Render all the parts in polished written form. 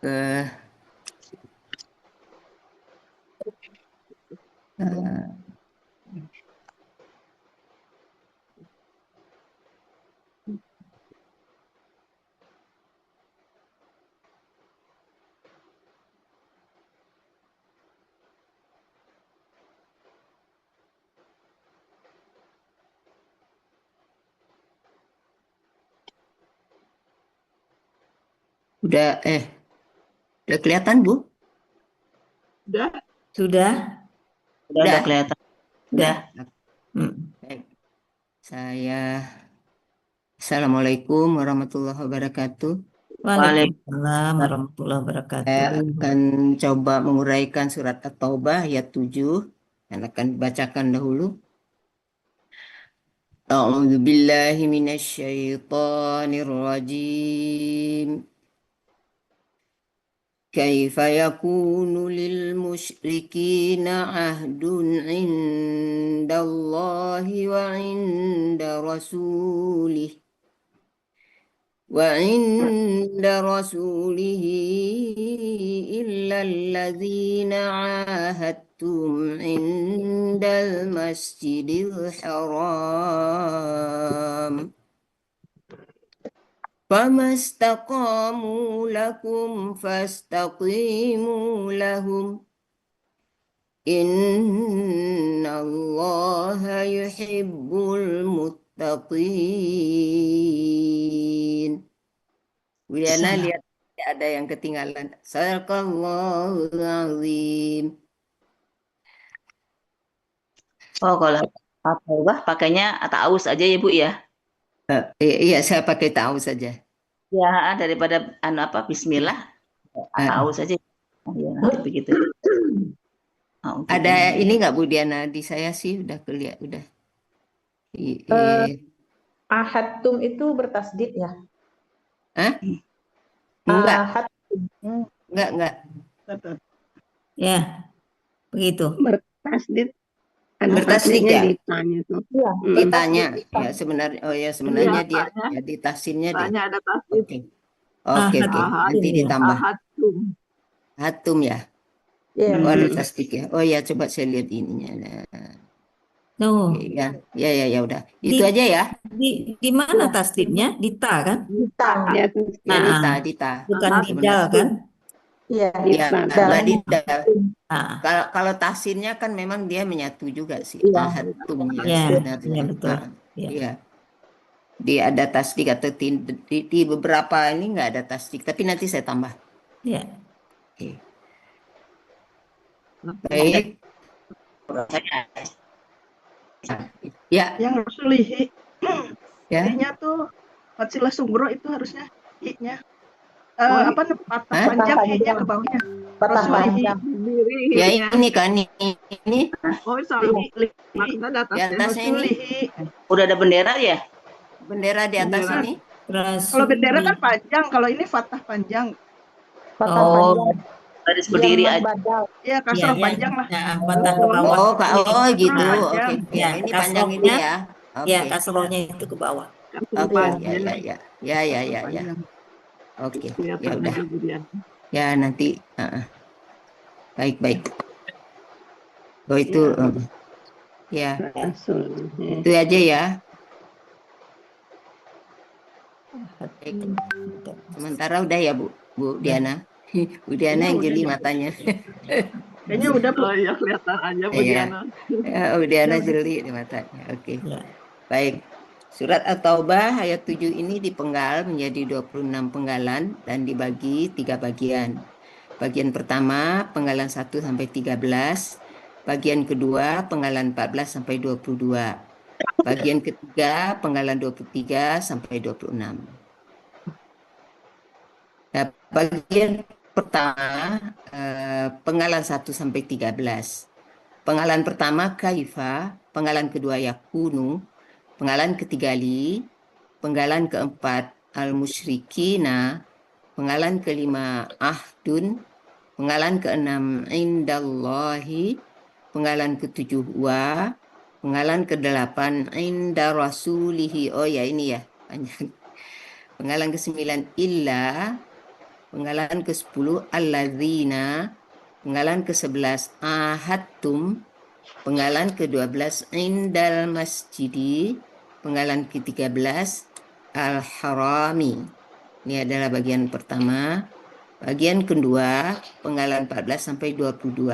eh, eh, udah udah kelihatan Bu? Udah, Sudah? Udah, kelihatan. udah. Sudah. Hmm. Baik. Saya Assalamualaikum warahmatullahi wabarakatuh. Waalaikumsalam warahmatullahi Saya wabarakatuh. akan coba menguraikan surat At-Taubah ayat 7 dan akan dibacakan dahulu. A'udzu billahi minasyaitonir rajim. كيف يكون للمشركين عهد عند الله وعند رسوله إلا الذين عاهدتم عند المسجد الحرام فما استقاموا لكم فاستقيموا لهم إن الله يحب المتقين. Widiana lihat ada yang ketinggalan. Sadaqallahul azim. Oh, kalau At-Taubah pakainya At-Taus aja ya, Bu ya. Iya, saya pakai tahu saja. Ya, daripada Bismillah, At-Taus aja. Ya, nanti begitu. Ada ini nggak Bu Diana? Di saya sih udah kelihatan udah. Ahadtum itu bertasdid ya? Hah? Enggak, Ahadtum. enggak. Ya, begitu. Bertasdid Bertasdid ya? ditanya tuh. Iya, Ditanya ya sebenarnya dia ya ditasinnya dia. Tanya ada tasdid. Oke. Nanti ditambah. Hatum ya. Iya. Oh, ada tasdik ya. Oh ya, coba saya lihat ininya. Tuh. Ya udah. Itu aja ya. Di mana tasdidnya? Di ta kan? Dita. Ya, Dita. Bukan di dal kan? Iya, Ya, nggak dita. Ah. Kalau tahsinnya kan memang dia menyatu juga sih. Iya. Hatumnya Ya, sebenarnya. ya betul. Iya. Dia ada tasdik atau di beberapa ini nggak ada tasdik, tapi nanti saya tambah. Ya. Oke. Baik. Ya. Yang rasulihi Ya. I-nya tuh Fatsilah Sungro itu harusnya I-nya patah panjang I-nya ke bawahnya. Patah Rasulihi. panjang. Ya ini kan ini. Oh, sorry. Maksudnya di Di atasnya ini Rasulihi. Udah ada bendera ya? bendera di atas ini. Kalau bendera kan panjang, kalau ini fathah panjang. Patah Oh, panjang. garis berdiri Yang aja. badal. Ya, kasroh panjang lah. Ya, patah ke bawah. Oh gitu. Panjang. Oke. Ya, Ini panjang ini ya. Oke. Ya, kasrohnya itu ke bawah. Oke. Ya. Oke. Ya udah. Ya nanti. Baik. Oh itu. Ya. Itu aja ya. Sementara udah ya Bu Diana. Bu Diana yang jeli matanya. Kayaknya udah Bu. Oh iya, kelihatan aja Bu Iya. Diana. Ya, Bu Diana jeli di matanya. Oke. Ya. Baik. Surat At-Taubah ayat 7 ini dipenggal menjadi 26 penggalan dan dibagi 3 bagian. Bagian pertama penggalan 1 sampai 13. Bagian kedua penggalan 14 sampai 22. Bagian ketiga penggalan 23 sampai 26. Nah, bagian pertama penggalan 1 sampai 13. Penggalan pertama kaifa, penggalan kedua yakunu, penggalan ketiga li, penggalan keempat al-musyrikina, penggalan kelima ahdun, penggalan keenam indallahi, penggalan ketujuh wa, penggalan kedelapan inda rasulihi. Oh ya ini ya panjang. Penggalan ke-9 illa, penggalan ke-10 alladzina, penggalan ke-11 ahadtum, penggalan ke-12 indal masjidi, penggalan ke-13 al-harami. Ini adalah bagian pertama. Bagian kedua, penggalan 14 sampai 22.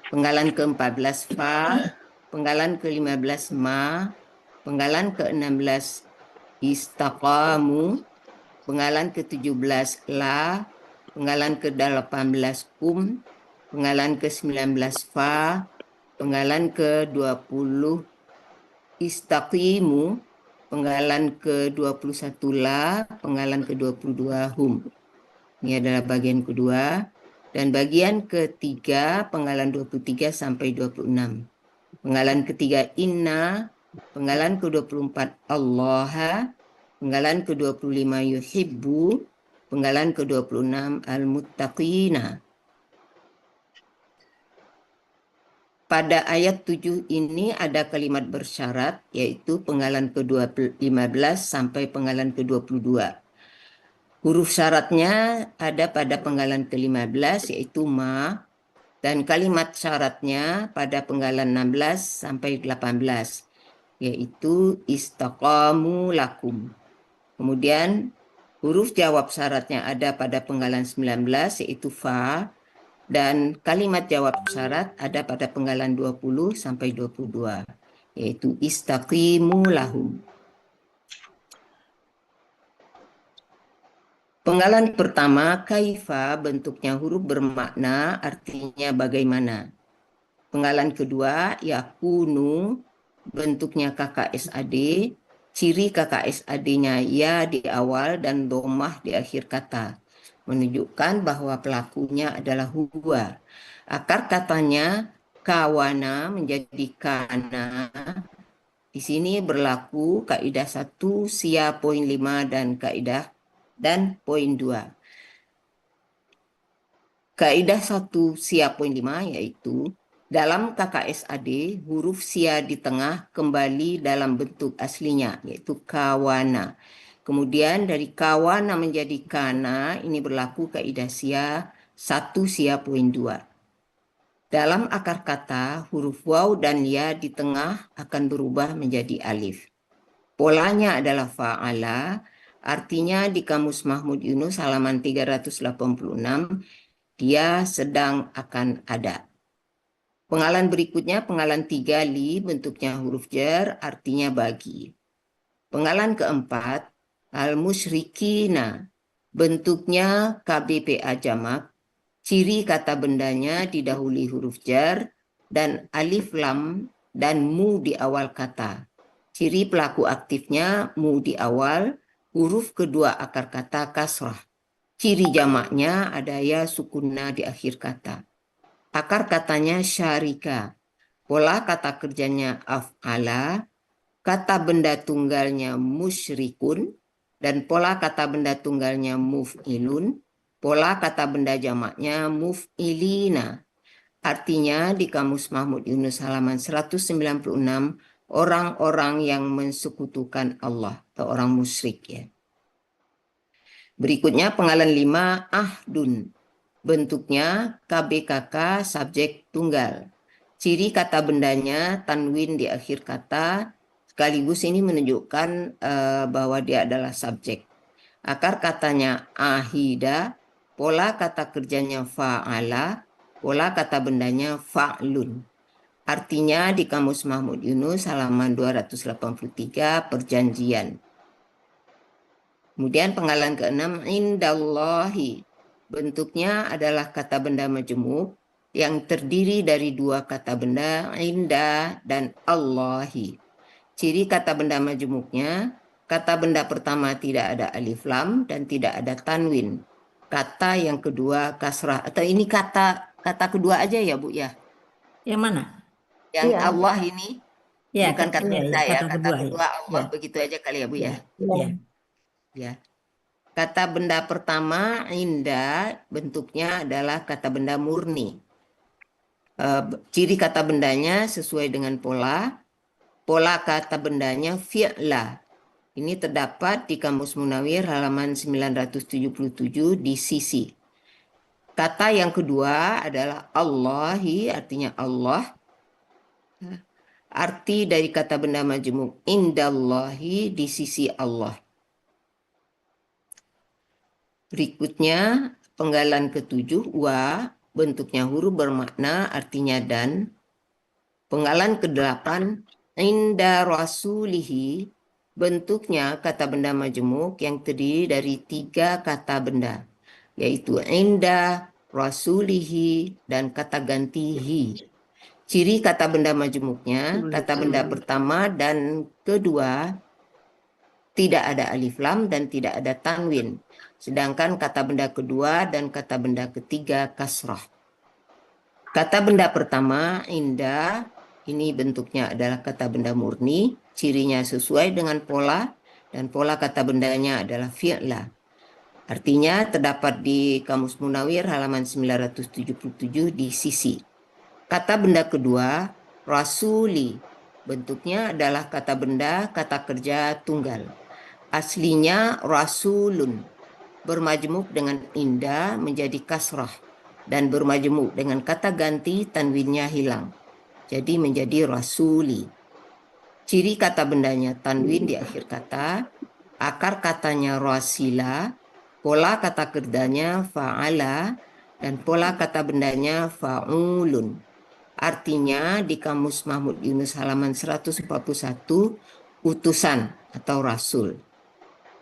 Penggalan ke-14 fa, penggalan ke-15 ma, penggalan ke-16 istaqamu, penggalan ke-17 la, penggalan ke-18 penggalan ke-19 fa, penggalan ke-20 istaqimu, penggalan ke-21 la, penggalan ke-22 hum. Ini adalah bagian kedua. Dan bagian ketiga, penggalan 23 sampai 26. Penggalan ketiga inna, penggalan ke-24 Allah, penggalan ke-25 yuhibbu, penggalan ke-26 al-muttaqina. Pada ayat 7 ini ada kalimat bersyarat, yaitu penggalan ke-15 sampai penggalan ke-22. Huruf syaratnya ada pada penggalan ke-15 yaitu ma, dan kalimat syaratnya pada penggalan 16 sampai 18 yaitu istaqamu lakum. Kemudian huruf jawab syaratnya ada pada penggalan 19 yaitu fa, dan kalimat jawab syarat ada pada penggalan 20 sampai 22 yaitu istaqimu lahum. Penggalan pertama, kaifa, bentuknya huruf bermakna, artinya bagaimana. Penggalan kedua, yakunu, bentuknya KKSAD, ciri KKSAD-nya ya di awal dan domah di akhir kata, menunjukkan bahwa pelakunya adalah huwa. Akar katanya kawana menjadi kana. Di sini berlaku kaidah 1 sia poin 5 dan poin 2. Kaidah 1 sia poin 5 yaitu dalam KKSAD huruf sia di tengah kembali dalam bentuk aslinya yaitu kawana. Kemudian dari kawana menjadi kana, ini berlaku kaidah sia 1 sia poin 2. Dalam akar kata huruf waw dan ya di tengah akan berubah menjadi alif. Polanya adalah fa'ala. Artinya di Kamus Mahmud Yunus halaman 386, dia sedang akan ada. Penggalan berikutnya, penggalan 3 li, bentuknya huruf jar, artinya bagi. Penggalan keempat, al-musyrikina, bentuknya KBPA jamak, ciri kata bendanya didahului huruf jar, dan alif lam dan mu di awal kata. Ciri pelaku aktifnya mu di awal, huruf kedua akar kata kasrah. Ciri jamaknya ada ya sukunna di akhir kata. Akar katanya syarika. Pola kata kerjanya af'ala. Kata benda tunggalnya musyrikun. Dan pola kata benda tunggalnya muf'ilun. Pola kata benda jamaknya muf'ilina. Artinya di Kamus Mahmud Yunus halaman 196, orang-orang yang mensekutukan Allah atau orang musyrik ya. Berikutnya penggalan 5 ahdun. Bentuknya KBKK subjek tunggal. Ciri kata bendanya tanwin di akhir kata, sekaligus ini menunjukkan bahwa dia adalah subjek. Akar katanya ahida, pola kata kerjanya fa'ala, pola kata bendanya fa'lun. Artinya di Kamus Mahmud Yunus halaman 283 perjanjian. Kemudian penggalan ke-6 indallahi. Bentuknya adalah kata benda majmuk yang terdiri dari dua kata benda inda dan Allahi. Ciri kata benda majmuknya, kata benda pertama tidak ada alif lam dan tidak ada tanwin. Kata yang kedua kasrah, atau ini kata kedua aja ya Bu ya? Yang mana? Yang Iya. Allah ini Ya, bukan kata iya, benda ya, kata kata kedua, kedua ya. Allah, Ya. begitu aja kali ya Bu ya. Ya. Ya. Kata benda pertama inda bentuknya adalah kata benda murni. Ciri kata bendanya sesuai dengan pola kata bendanya fi'la. Ini terdapat di Kamus Munawir halaman 977 di sisi. Kata yang kedua adalah Allahi, artinya Allah. Arti dari kata benda majmuk indallahi, di sisi Allah. Berikutnya penggalan ketujuh wa, bentuknya huruf bermakna artinya dan. Penggalan kedelapan inda rasulihi, bentuknya kata benda majmuk yang terdiri dari tiga kata benda, yaitu inda, rasulihi, dan kata ganti hi. Ciri kata benda majmuknya, kata benda pertama dan kedua tidak ada alif lam dan tidak ada tanwin. Sedangkan kata benda kedua dan kata benda ketiga kasrah. Kata benda pertama, indah, ini bentuknya adalah kata benda murni, cirinya sesuai dengan pola, dan pola kata bendanya adalah fi'la. Artinya terdapat di Kamus Munawir halaman 977 di sisi. Kata benda kedua, rasuli, bentuknya adalah kata benda kata kerja tunggal. Aslinya rasulun, bermajmuk dengan indah menjadi kasrah, dan bermajmuk dengan kata ganti tanwinnya hilang, jadi menjadi rasuli. Ciri kata bendanya tanwin di akhir kata, akar katanya rasila, pola kata kerjanya fa'ala, dan pola kata bendanya fa'ulun. Artinya di Kamus Mahmud Yunus halaman 141, utusan atau rasul.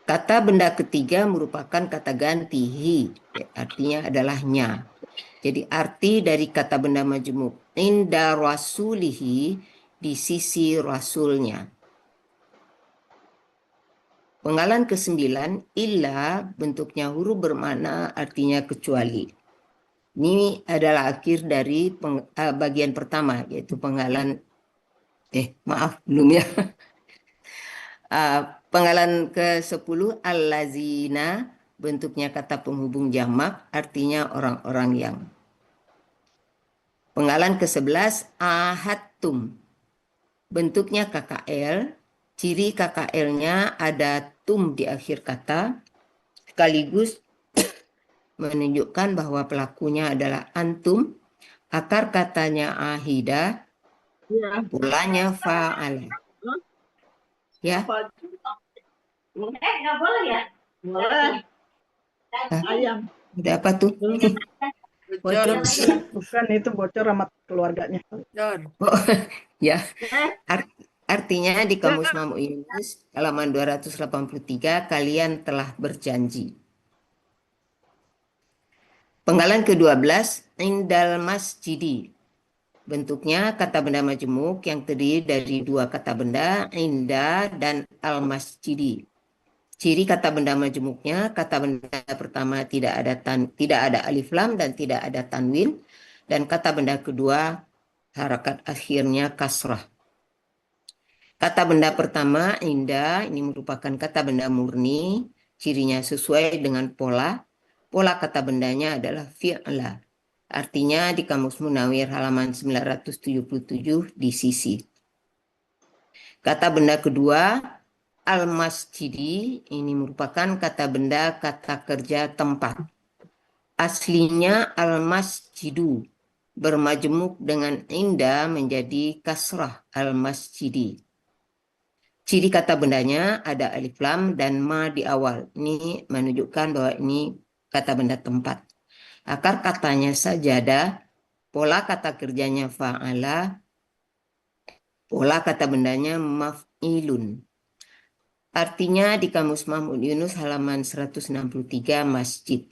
Kata benda ketiga merupakan kata ganti hi, artinya adalah nya. Jadi arti dari kata benda majmuk inda rasulihi, di sisi rasulnya. Penggalan ke-9, illa, bentuknya huruf bermakna artinya kecuali. Ini adalah akhir dari bagian pertama, yaitu penggalan belum ya. Penggalan ke-10, allazina, bentuknya kata penghubung jamak, artinya orang-orang yang. Penggalan ke-11, ahadtum, bentuknya KKL, ciri KKL-nya ada tum di akhir kata, sekaligus menunjukkan bahwa pelakunya adalah antum, akar katanya ahida, polanya fa'ala. Ya. Nggak boleh ya? Boleh. Ayam. Ada apa tuh? Bocor. Bukan, itu bocor sama keluarganya. Oh, ya. Artinya di Kamus Mahmud Yunus halaman 283, kalian telah berjanji. Penggalan ke-12, indal masjidi. Bentuknya kata benda majmuk yang terdiri dari dua kata benda, inda dan al-masjidi. Ciri kata benda majmuknya, kata benda pertama tidak ada alif lam dan tidak ada tanwin, dan kata benda kedua harakat akhirnya kasrah. Kata benda pertama, inda, ini merupakan kata benda murni, cirinya sesuai dengan pola. Pola kata bendanya adalah fi'la. Artinya di Kamus Munawir halaman 977 di sisi. Kata benda kedua, al-masjidi, ini merupakan kata benda kata kerja tempat. Aslinya al-masjidu, bermajmuk dengan inda menjadi kasrah al-masjidi. Ciri kata bendanya ada alif lam dan ma di awal. Ini menunjukkan bahwa ini kata benda tempat. Akar katanya sajadah, pola kata kerjanya fa'ala, pola kata bendanya maf'ilun. Artinya di Kamus Mahmud Yunus halaman 163 masjid.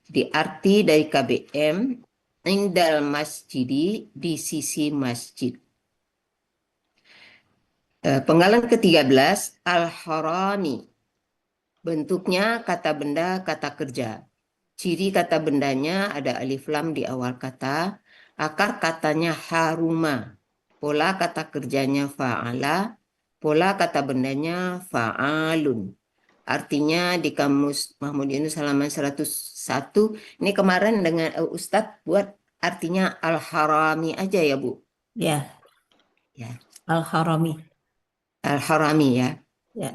Jadi arti dari KBM, indal masjidi, di sisi masjid. Penggalan ke-13, al-harami. Bentuknya kata benda kata kerja. Ciri kata bendanya ada alif lam di awal kata, akar katanya haruma, pola kata kerjanya fa'ala, pola kata bendanya fa'alun. Artinya di Kamus Mahmud Yunus halaman 101, ini kemarin dengan Ustadz buat artinya al-harami aja ya Bu? Ya, Ya, Al-Harami. al-harami ya. Ya.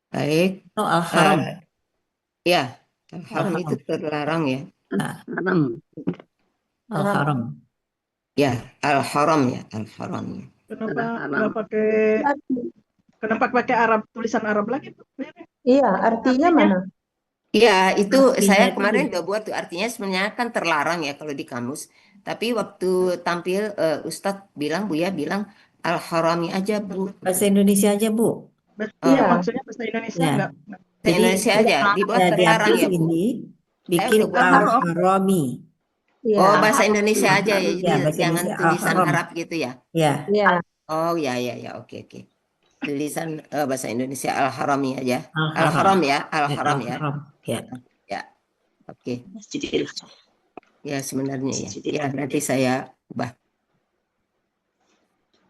Baik. Oh, al-haram. Ya, al-haram itu Al-haram. terlarang ya. Haram. Al-haram. Ya, al-haram ya, al-haram ya. Kenapa Haram. nggak pakai Arti- kenapa pakai Arab, tulisan Arab lagi tuh? Iya, artinya mana? Iya, itu Artinya saya itu kemarin udah buat tuh. Artinya sebenarnya kan terlarang ya kalau di kamus. Tapi waktu tampil Ustadz bilang, Buya bilang al-harami aja Bu. bahasa Indonesia aja, Bu. Iya, Oh, maksudnya bahasa Indonesia Ya. nggak. bahasa Jadi Indonesia aja dibuat ya di terlarang atas ya Bu. ini Saya bikin udah buat Al-haram. al-harami. Iya, Oh, bahasa Indonesia aja ya. Ya, Jadi bahasa jangan Indonesia tulisan al-haram. Arab gitu ya. Ya, iya, Oh, ya ya ya. Oke oke. Tulisan bahasa Indonesia al-harami aja. al-haram. Al-haram ya, Ya, al-haram ya. al-haram. Ya. Ya, oke. Masjidil Ya sebenarnya ya. Masjidil Ya nanti saya ubah.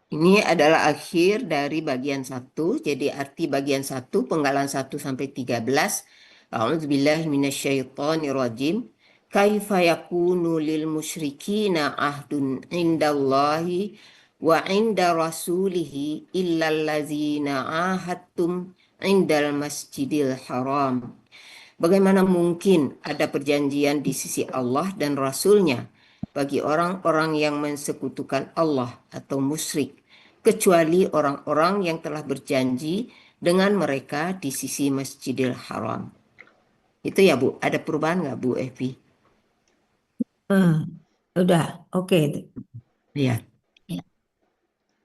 Ini adalah akhir dari bagian 1. Jadi arti bagian 1 penggalan 1 sampai 13. A'udzubillahi minasyaitonirrajim. Kaifa yakunu lil musyrikina ahdun indallahi wa inda rasulihi illal ladzina ahadtum indal masjidil haram. Bagaimana mungkin ada perjanjian di sisi Allah dan Rasul-Nya bagi orang-orang yang mensekutukan Allah atau musyrik, kecuali orang-orang yang telah berjanji dengan mereka di sisi Masjidil Haram. Itu ya Bu, ada perubahan nggak Bu Evi? Udah, oke. Iya.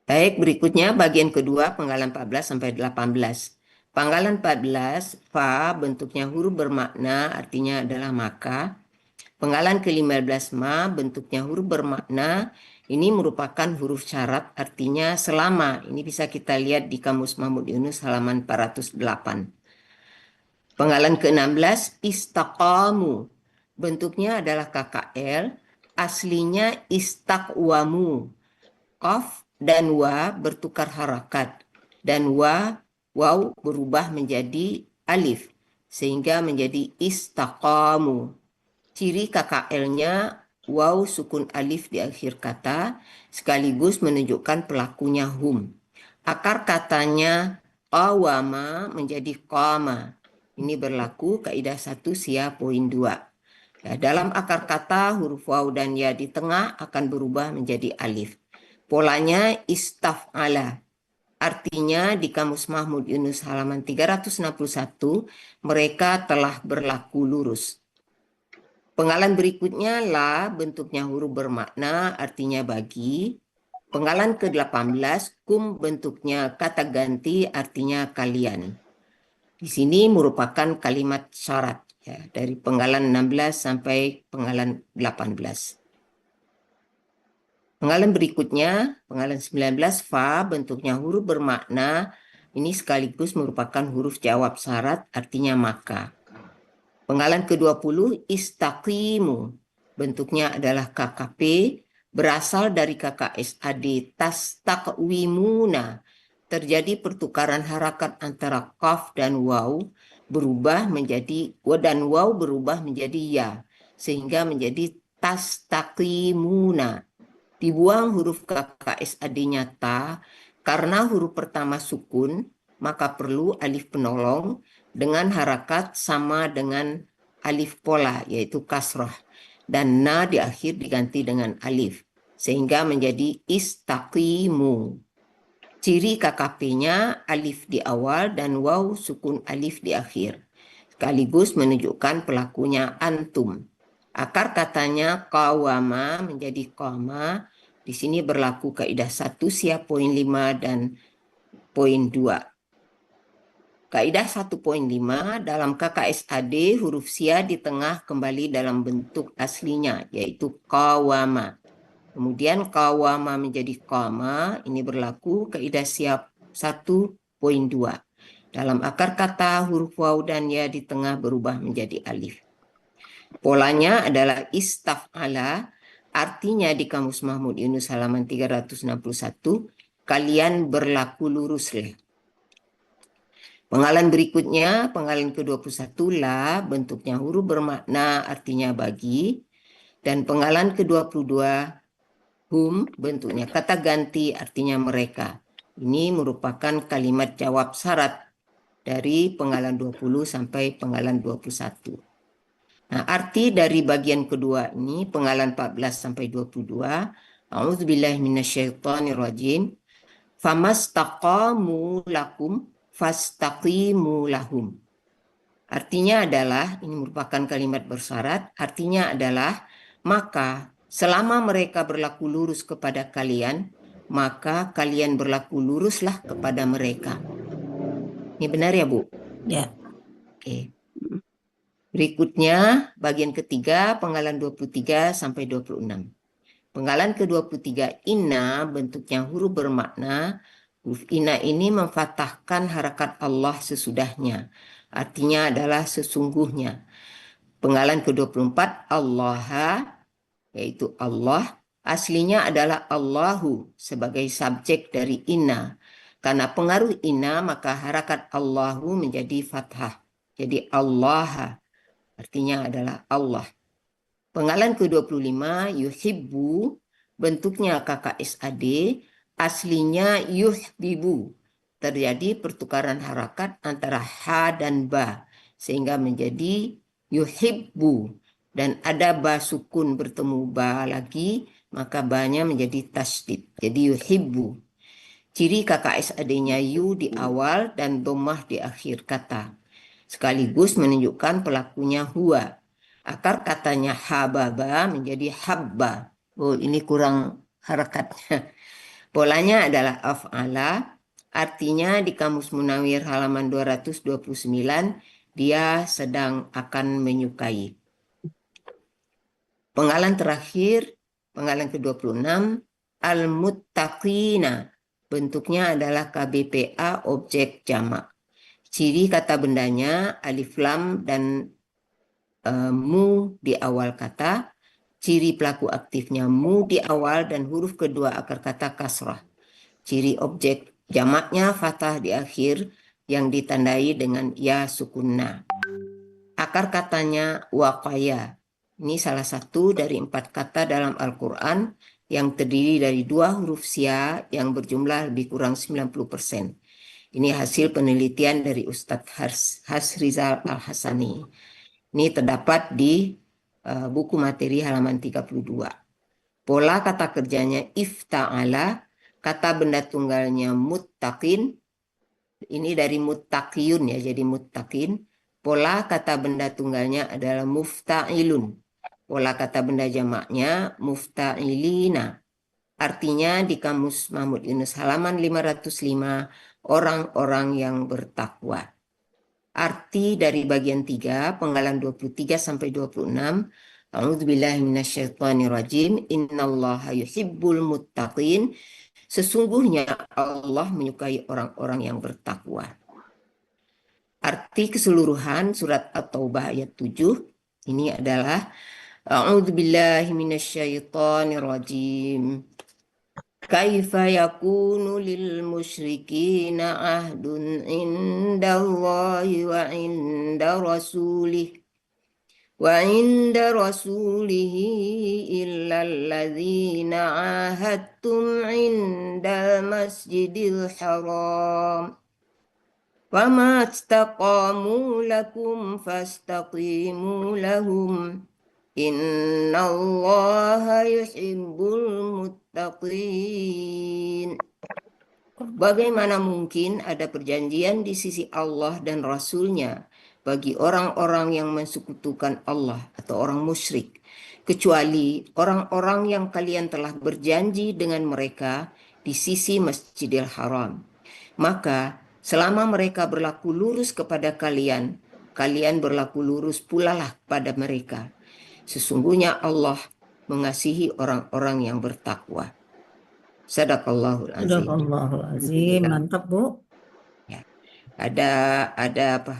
Baik, berikutnya bagian kedua penggalan 14 sampai 18. Panggalan 14, fa bentuknya huruf bermakna artinya adalah maka. Penggalan ke-15 ma bentuknya huruf bermakna, ini merupakan huruf syarat artinya selama. Ini bisa kita lihat di Kamus Mahmud Yunus halaman 408. Penggalan ke-16 istaqamu. Bentuknya adalah KKL, aslinya istaqwamu. Qaf dan wa bertukar harakat dan waw berubah menjadi alif sehingga menjadi istaqamu. Ciri KKL-nya waw sukun alif di akhir kata sekaligus menunjukkan pelakunya hum. Akar katanya qawama menjadi qama. Ini berlaku kaidah 1 sia poin 2. Ya, dalam akar kata huruf waw dan ya di tengah akan berubah menjadi alif. Polanya istaf'ala. Artinya di Kamus Mahmud Yunus halaman 361 mereka telah berlaku lurus. Penggalan berikutnya la bentuknya huruf bermakna artinya bagi. Penggalan ke-18 kum bentuknya kata ganti artinya kalian. Di sini merupakan kalimat syarat ya, dari penggalan 16 sampai penggalan 18. Penggalan berikutnya, penggalan 19 fa bentuknya huruf bermakna ini sekaligus merupakan huruf jawab syarat artinya maka. Penggalan ke-20 istaqimu bentuknya adalah KKP berasal dari KKSAD tastakwimuna. Terjadi pertukaran harakat antara qaf dan waw berubah menjadi dan waw berubah menjadi ya sehingga menjadi tastaqimuna. Dibuang huruf KKSAD-nya ta karena huruf pertama sukun maka perlu alif penolong dengan harakat sama dengan alif pola yaitu kasroh dan na di akhir diganti dengan alif sehingga menjadi istaqimu. Ciri KKP-nya alif di awal dan waw sukun alif di akhir sekaligus menunjukkan pelakunya antum. Akar katanya qawama menjadi qama. Di sini berlaku kaidah 1 sia poin 5 dan poin 2. Kaidah 1.5 dalam KKSAD huruf sia di tengah kembali dalam bentuk aslinya yaitu qawama. Kemudian qawama menjadi qama, ini berlaku kaidah sia 1.2. Dalam akar kata huruf waw dan ya di tengah berubah menjadi alif. Polanya adalah istaf'ala, artinya di Kamus Mahmud Yunus halaman 361, kalian berlaku luruslah. Penggalan berikutnya, penggalan ke-21 la, bentuknya huruf bermakna artinya bagi. Dan penggalan ke-22 hum, bentuknya kata ganti artinya mereka. Ini merupakan kalimat jawab syarat dari penggalan 20 sampai penggalan 21. Nah, arti dari bagian kedua ini, penggalan 14 sampai 22, A'udzubillahi minasyaitonirrajim. Famastaqamu lakum fastaqimu lahum. Artinya adalah, ini merupakan kalimat bersyarat, artinya adalah, maka selama mereka berlaku lurus kepada kalian, maka kalian berlaku luruslah kepada mereka. Ini benar ya, Bu? Ya. Oke. Berikutnya, bagian ketiga, penggalan 23 sampai 26. Penggalan ke-23, inna, bentuknya huruf bermakna. Huruf inna ini memfathahkan harakat Allah sesudahnya. Artinya adalah sesungguhnya. Penggalan ke-24, Allaha, yaitu Allah. Aslinya adalah Allahu sebagai subjek dari inna. Karena pengaruh inna, maka harakat Allahu menjadi fathah. Jadi Allah, artinya adalah Allah. Penggalan ke-25, yuhibbu, bentuknya KKSAD, aslinya yuhbibu. Terjadi pertukaran harakat antara ha dan ba, sehingga menjadi yuhibbu. Dan ada ba sukun bertemu ba lagi, maka ba-nya menjadi tasdid. Jadi yuhibbu. Ciri KKSAD-nya yu di awal dan dhammah di akhir kata. Sekaligus menunjukkan pelakunya huwa. Akar katanya hababa menjadi habba. Oh, ini kurang harakatnya. Polanya adalah af'ala. Artinya di Kamus Munawir halaman 229, dia sedang akan menyukai. Penggalan terakhir, penggalan ke-26, al-muttaqina. Bentuknya adalah KBPA objek jamak. Ciri kata bendanya alif lam dan mu di awal kata. Ciri pelaku aktifnya mu di awal dan huruf kedua akar kata kasrah. Ciri objek jamaknya fathah di akhir yang ditandai dengan ya sukunna. Akar katanya waqaya. Ini salah satu dari 4 kata dalam Al-Quran yang terdiri dari 2 huruf sia yang berjumlah lebih kurang 90%. Ini hasil penelitian dari Ustadz Hasrizal Al-Hasani. Ini terdapat di buku materi halaman 32. Pola kata kerjanya ifta'ala, kata benda tunggalnya muttaqin. Ini dari muttaqiyun ya, jadi muttaqin. Pola kata benda tunggalnya adalah mufta'ilun. Pola kata benda jamaknya mufta'ilina. Artinya di Kamus Mahmud Yunus halaman 505, orang-orang yang bertakwa. Arti dari bagian 3, penggalan 23 sampai 26, A'udzubillahi minasyaitonirrajim, innallaha yuhibbul muttaqin, sesungguhnya Allah menyukai orang-orang yang bertakwa. Arti keseluruhan surat At-Taubah ayat 7, ini adalah A'udzubillahi minasyaitonirrajim. Kaifa yakunu lil musyrikina ahdun indallahi wa inda rasulihi illa alladzina ahadtum indal masjidil haram wa ma istaqamu lakum fastaqimu lahum innallaha yuhibbul muttaqin. Bagaimana mungkin ada perjanjian di sisi Allah dan Rasul-Nya bagi orang-orang yang mensekutukan Allah atau orang musyrik, kecuali orang-orang yang kalian telah berjanji dengan mereka di sisi Masjidil Haram. Maka selama mereka berlaku lurus kepada kalian, kalian berlaku lurus pula lah pada mereka. Sesungguhnya Allah mengasihi orang-orang yang bertakwa. Sadaqallahul azim. Sadaqallahul azim. Mantap, Bu. Ya. Ada apa?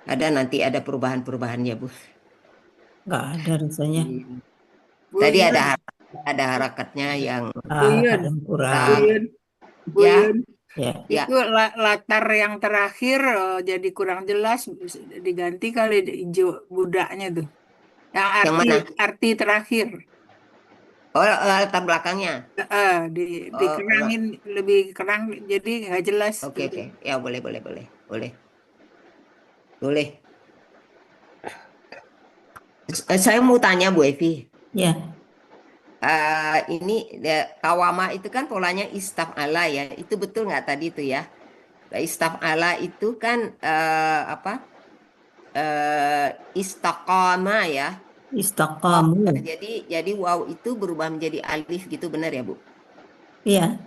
Nanti ada perubahan-perubahannya, Bu. Nggak ada rasanya. Bu Tadi Yun, ada harakatnya yang Harakat yang Bu kurang. Yun, Bu ya, Yun. Ya. ya. Itu latar yang terakhir jadi kurang jelas, diganti kali hijau budaknya tuh. Yang mana? Arti terakhir. Oh, latar belakangnya. Dikerangin lebih kerang jadi nggak jelas. Oke. Ya, boleh. Boleh. Saya mau tanya Bu Evi. Ya, Ini kawama itu kan polanya istaf'ala ya. Itu betul nggak tadi itu ya? Istaf'ala itu kan apa? Istaqama ya. istaqamu. Jadi waw itu berubah menjadi alif gitu, benar ya Bu? Ya,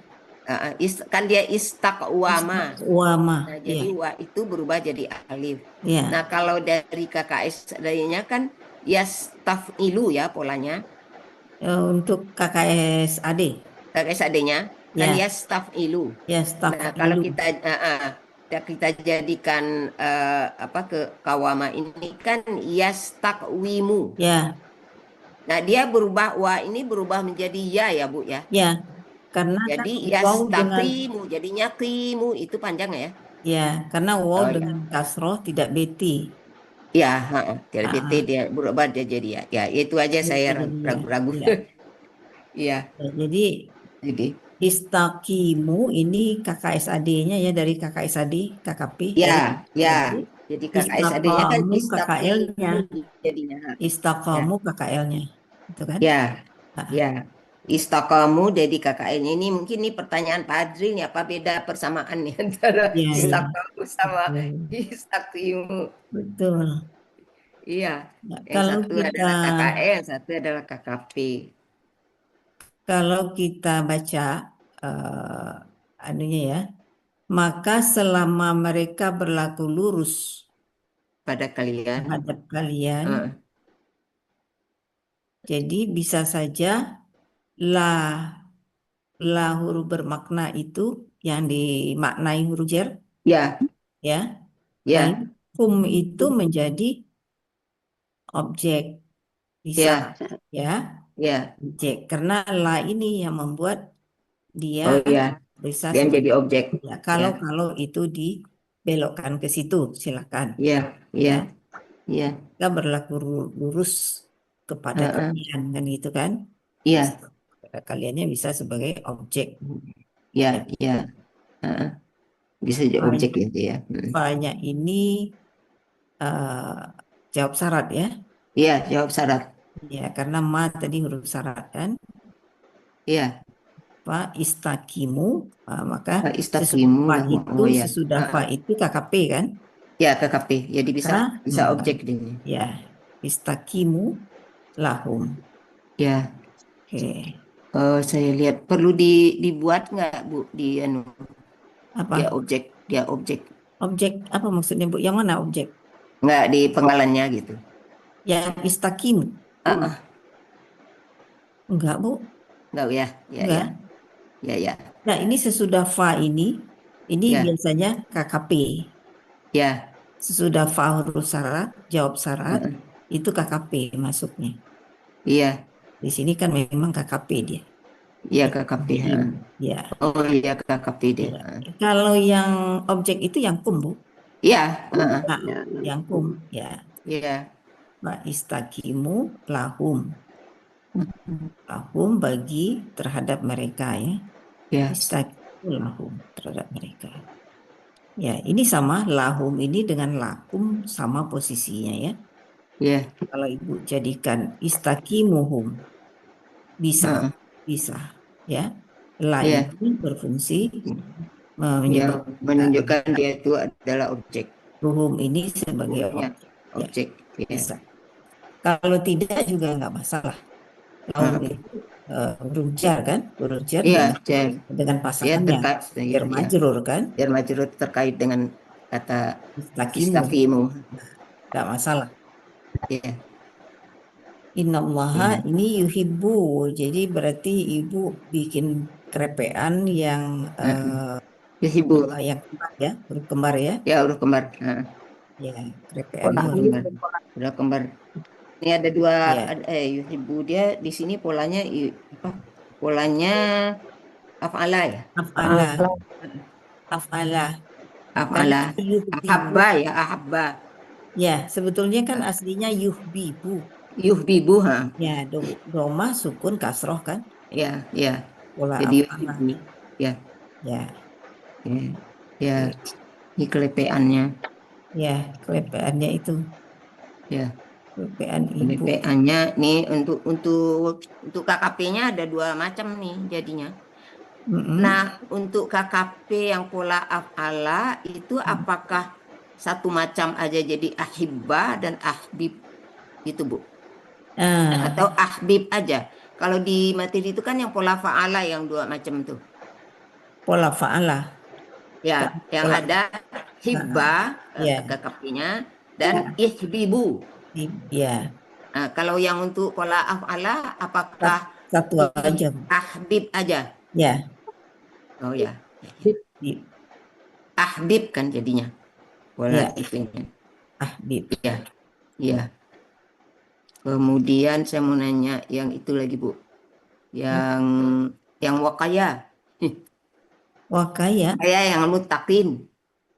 Kan dia istaqwama. istaqwama. Nah, Ya, jadi wa itu berubah jadi alif. ya, Nah, kalau dari KKS adanya kan yastaf'ilu ya polanya. untuk KKS AD. KKS adanya kan Ya, yastaf'ilu. ya Nah, kalau stafilu. kita jadikan apa ke kawama ini kan yastakwimu. Ya, Nah, dia berubah wa ini berubah menjadi ya Bu ya. ya, karena kan Jadi waw dengan yastaqimu jadinya qimu itu panjang ya. ya, karena waw Oh ya. dengan kasroh tidak beti. Ya, dari BT Ah, dia berubah dia jadi ya. Ya, itu aja saya jadi ya, ragu-ragu. ya. Iya, Ya, jadi jadi istaqimu ini KKS AD-nya ya dari KKS AD, KKP. Jadi ya, ya. jadi Jadi KKSAD-nya kan istaqamu KKL-nya, istaqimu jadinya. Ya, istaqamu KKL-nya. Itu kan? ya, Ah, ya. Istaqamu jadi KKN ini mungkin nih pertanyaan Pak Adri nih, apa beda persamaannya antara ya, ya. istaqamu sama Betul. istaqimu? Betul. Iya, Nah, yang kalau satu kita adalah KKN, satu adalah KKP. kalau kita baca anunya ya, maka selama mereka berlaku lurus Pada kalian. terhadap kalian, Eh, jadi bisa saja lah huruf bermakna itu yang dimaknai huruf jar ya, ya. Lalu ya, hum itu menjadi objek, bisa ya, ya ya. objek karena la ini yang membuat dia Oh ya, bisa dia menjadi sebagai objek. ya. Ya, Kalau itu dibelokkan ke situ silakan ya, ya. ya, ya. Kita berlaku lurus kepada Heeh. kalian kan gitu kan. Iya, Kaliannya bisa sebagai objek. ya, Ya, ya. Heeh. Bisa jadi objek gitu ya. banyak ini eh, jawab syarat ya. Iya, jawab syarat. Ya, karena ma tadi huruf syarat kan. Iya, Fa istaqimu, maka istaqimu fa lah. itu Oh ya. sesudah fa itu KKP kan. Ya, KKP. Jadi bisa Maka objek dia. ya istaqimu lahum. Ya. Oke. Saya lihat perlu dibuat nggak Bu di Apa dia objek objek apa maksudnya Bu? Yang mana objek? nggak di penggalannya gitu. Yang istaqimu? Ah, Enggak Bu, nggak ya, ya, enggak. ya. Nah ini sesudah fa ini Ya. biasanya KKP. Ya, Sesudah fa huruf syarat, jawab syarat, Heeh. itu KKP masuknya. Iya, Di sini kan memang KKP dia. iya KKP. Heeh. Ya. Oh iya KKP dia. Ya. Kalau yang objek itu yang kum Bu. Iya, heeh. Nah, yang kum ya. Iya. Wa istaqimu lahum. Lahum bagi terhadap mereka ya. Ya. Istaqimu lahum terhadap mereka. Ya, ini sama lahum ini dengan lakum sama posisinya ya. Ya. Kalau Ibu jadikan istaqimuhum bisa Heeh. bisa ya. La Iya. ini berfungsi Ya, menyebabkan menunjukkan dia itu adalah objek. hum ini sebagai Ya, objek. Ya, objek. Ya. bisa. Kalau tidak juga nggak masalah. Lahum itu huruf jar kan, huruf jar Iya, dengan dia pasangannya. terkait Jar majrur kan, Jar majrur terkait dengan kata istaqimu. istaqimu. Nggak masalah. Iya. Innallaha ini yuhibbu. Jadi berarti Ibu bikin krepean yang Yuhibbu. yang kembar ya, huruf kembar ya. Ya, huruf kembar. Ya, krepeannya Huruf kembar. Ini ada dua Ya. yuhibbu dia di sini polanya apa? Polanya af'ala ya. af'ala. Af'ala. Af'ala. Yuhibbu. Ahabba ya, ahabba. Ya, sebetulnya kan aslinya yuhbibu. Yuhbibu ha. Ya, doma sukun kasroh kan. Ya, ya. Pola Jadi af'ala. ya. Ya. Ya. Ini kelepeannya. Ya, kelepeannya itu. Ya, Kelepean ibu. BPA-nya nih untuk KKP-nya ada dua macam nih jadinya. Mm-mm. Nah, untuk KKP yang pola af'ala itu apakah satu macam aja jadi ahibba dan ahbib gitu, Bu? Ah, Atau ahbib aja? Kalau di materi itu kan yang pola fa'ala yang dua macam tuh. pola fa'ala. Ya, yang Pola, ada hibba ya, KKP-nya dan ihbibu. ya, Nah, kalau yang untuk pola af'ala apakah satu aja. ahbib aja? Ya, Oh ya, ahbib kan jadinya pola ya, itunya. ahbib. Ya, ya. Kemudian saya mau nanya yang itu lagi, Bu. Yang wakaya. Wakaya. Saya yang mutakin.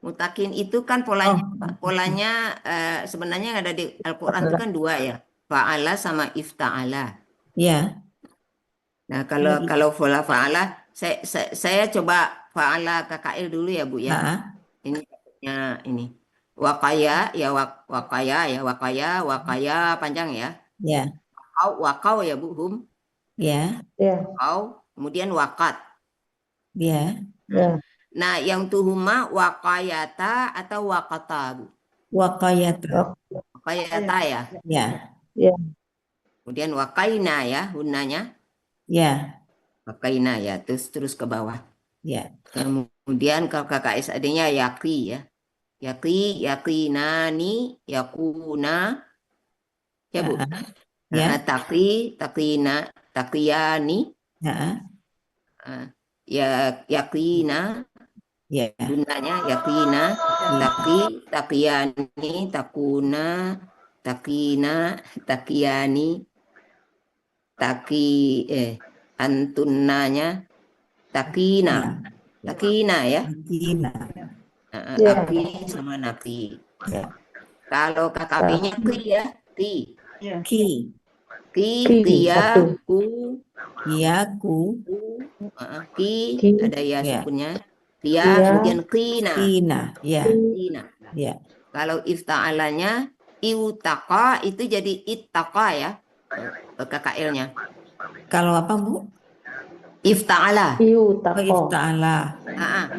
Mutakin itu kan Oh, polanya sebenarnya yang ada di Al-Qur'an itu kan dua ya. Fa'ala sama ifta'ala. ya. Nah, Ada di- kalau pola fa'ala saya coba fa'ala KKL dulu ya, Bu ya. Ah, Ini ini. Wakaya ya wakaya panjang ya. ya, Wakau ya Bu Hum. ya, Ya, Wakau, kemudian wakat. ya. ya. Nah, yang tuhuma wakayata atau wakata, Bu? Wakayata. Wakayata ya. Ya, Ya, Kemudian wakaina ya, hunanya. ya, Wakaina ya, terus ke bawah. ya. Kemudian kalau KKSAD-nya yaki ya. Yakinani, yakuna, ya Bu. Ah, Nah, ya, takiyani, ah, ya yakina, ya. gunanya yakina, takiyani, takina, takiyani, antunanya, takina, Nah, takina ya. Kina. ya. Aki sama naki. Ya. Kalau KKP-nya ki ya, ki. Ki, Kia, Satu. ku, Yaku, ki, Ki, ada ya ya. sukunnya. Kia, Kia. kemudian kina. Kina, ya, Kina. ya. Kalau ifta'alanya, iutaka itu jadi ittaka ya, KKL-nya. Kalau apa, Bu? Ifta'ala. Iu Oh, tako. ifta'ala.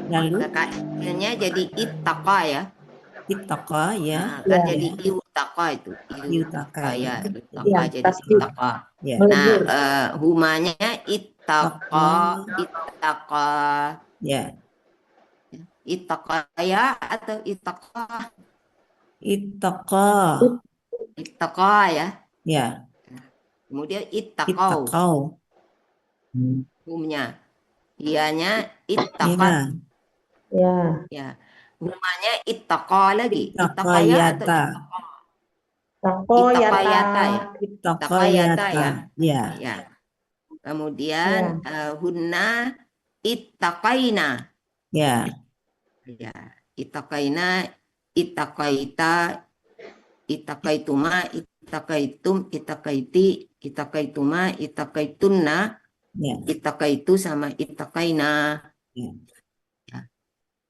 Lalu KKL-nya jadi ittaka ya. ittaqa, ya, Kan Ya. jadi iutaka itu. yutaka, Ya, ya. ittaka Ya, jadi tasbih. ittaka. Ya. Nah, Melebur. humanya Ittaqa, ittaka, ya. ittaqaya atau ittaqa, Ittaqa, ittaqa ya. ya. Kemudian ittaqau, Ittaqau, humnya. Ianya ittaqat, ya. Ya. ya. Humanya ittaqa lagi. Ittaqaya atau Ittaqayata, Tako ittaqayata ya. yata. Ittaqayata ittaqayata, ya. ya. Ya. Kemudian Ya. hunna ittaqaina. Ya. Ya, itakaina, itakaita, itakaituma, itakaitum, itakaiti, itakaituma, itakaitunna, Ya. itakaitu sama itakaina. Ya. Ya.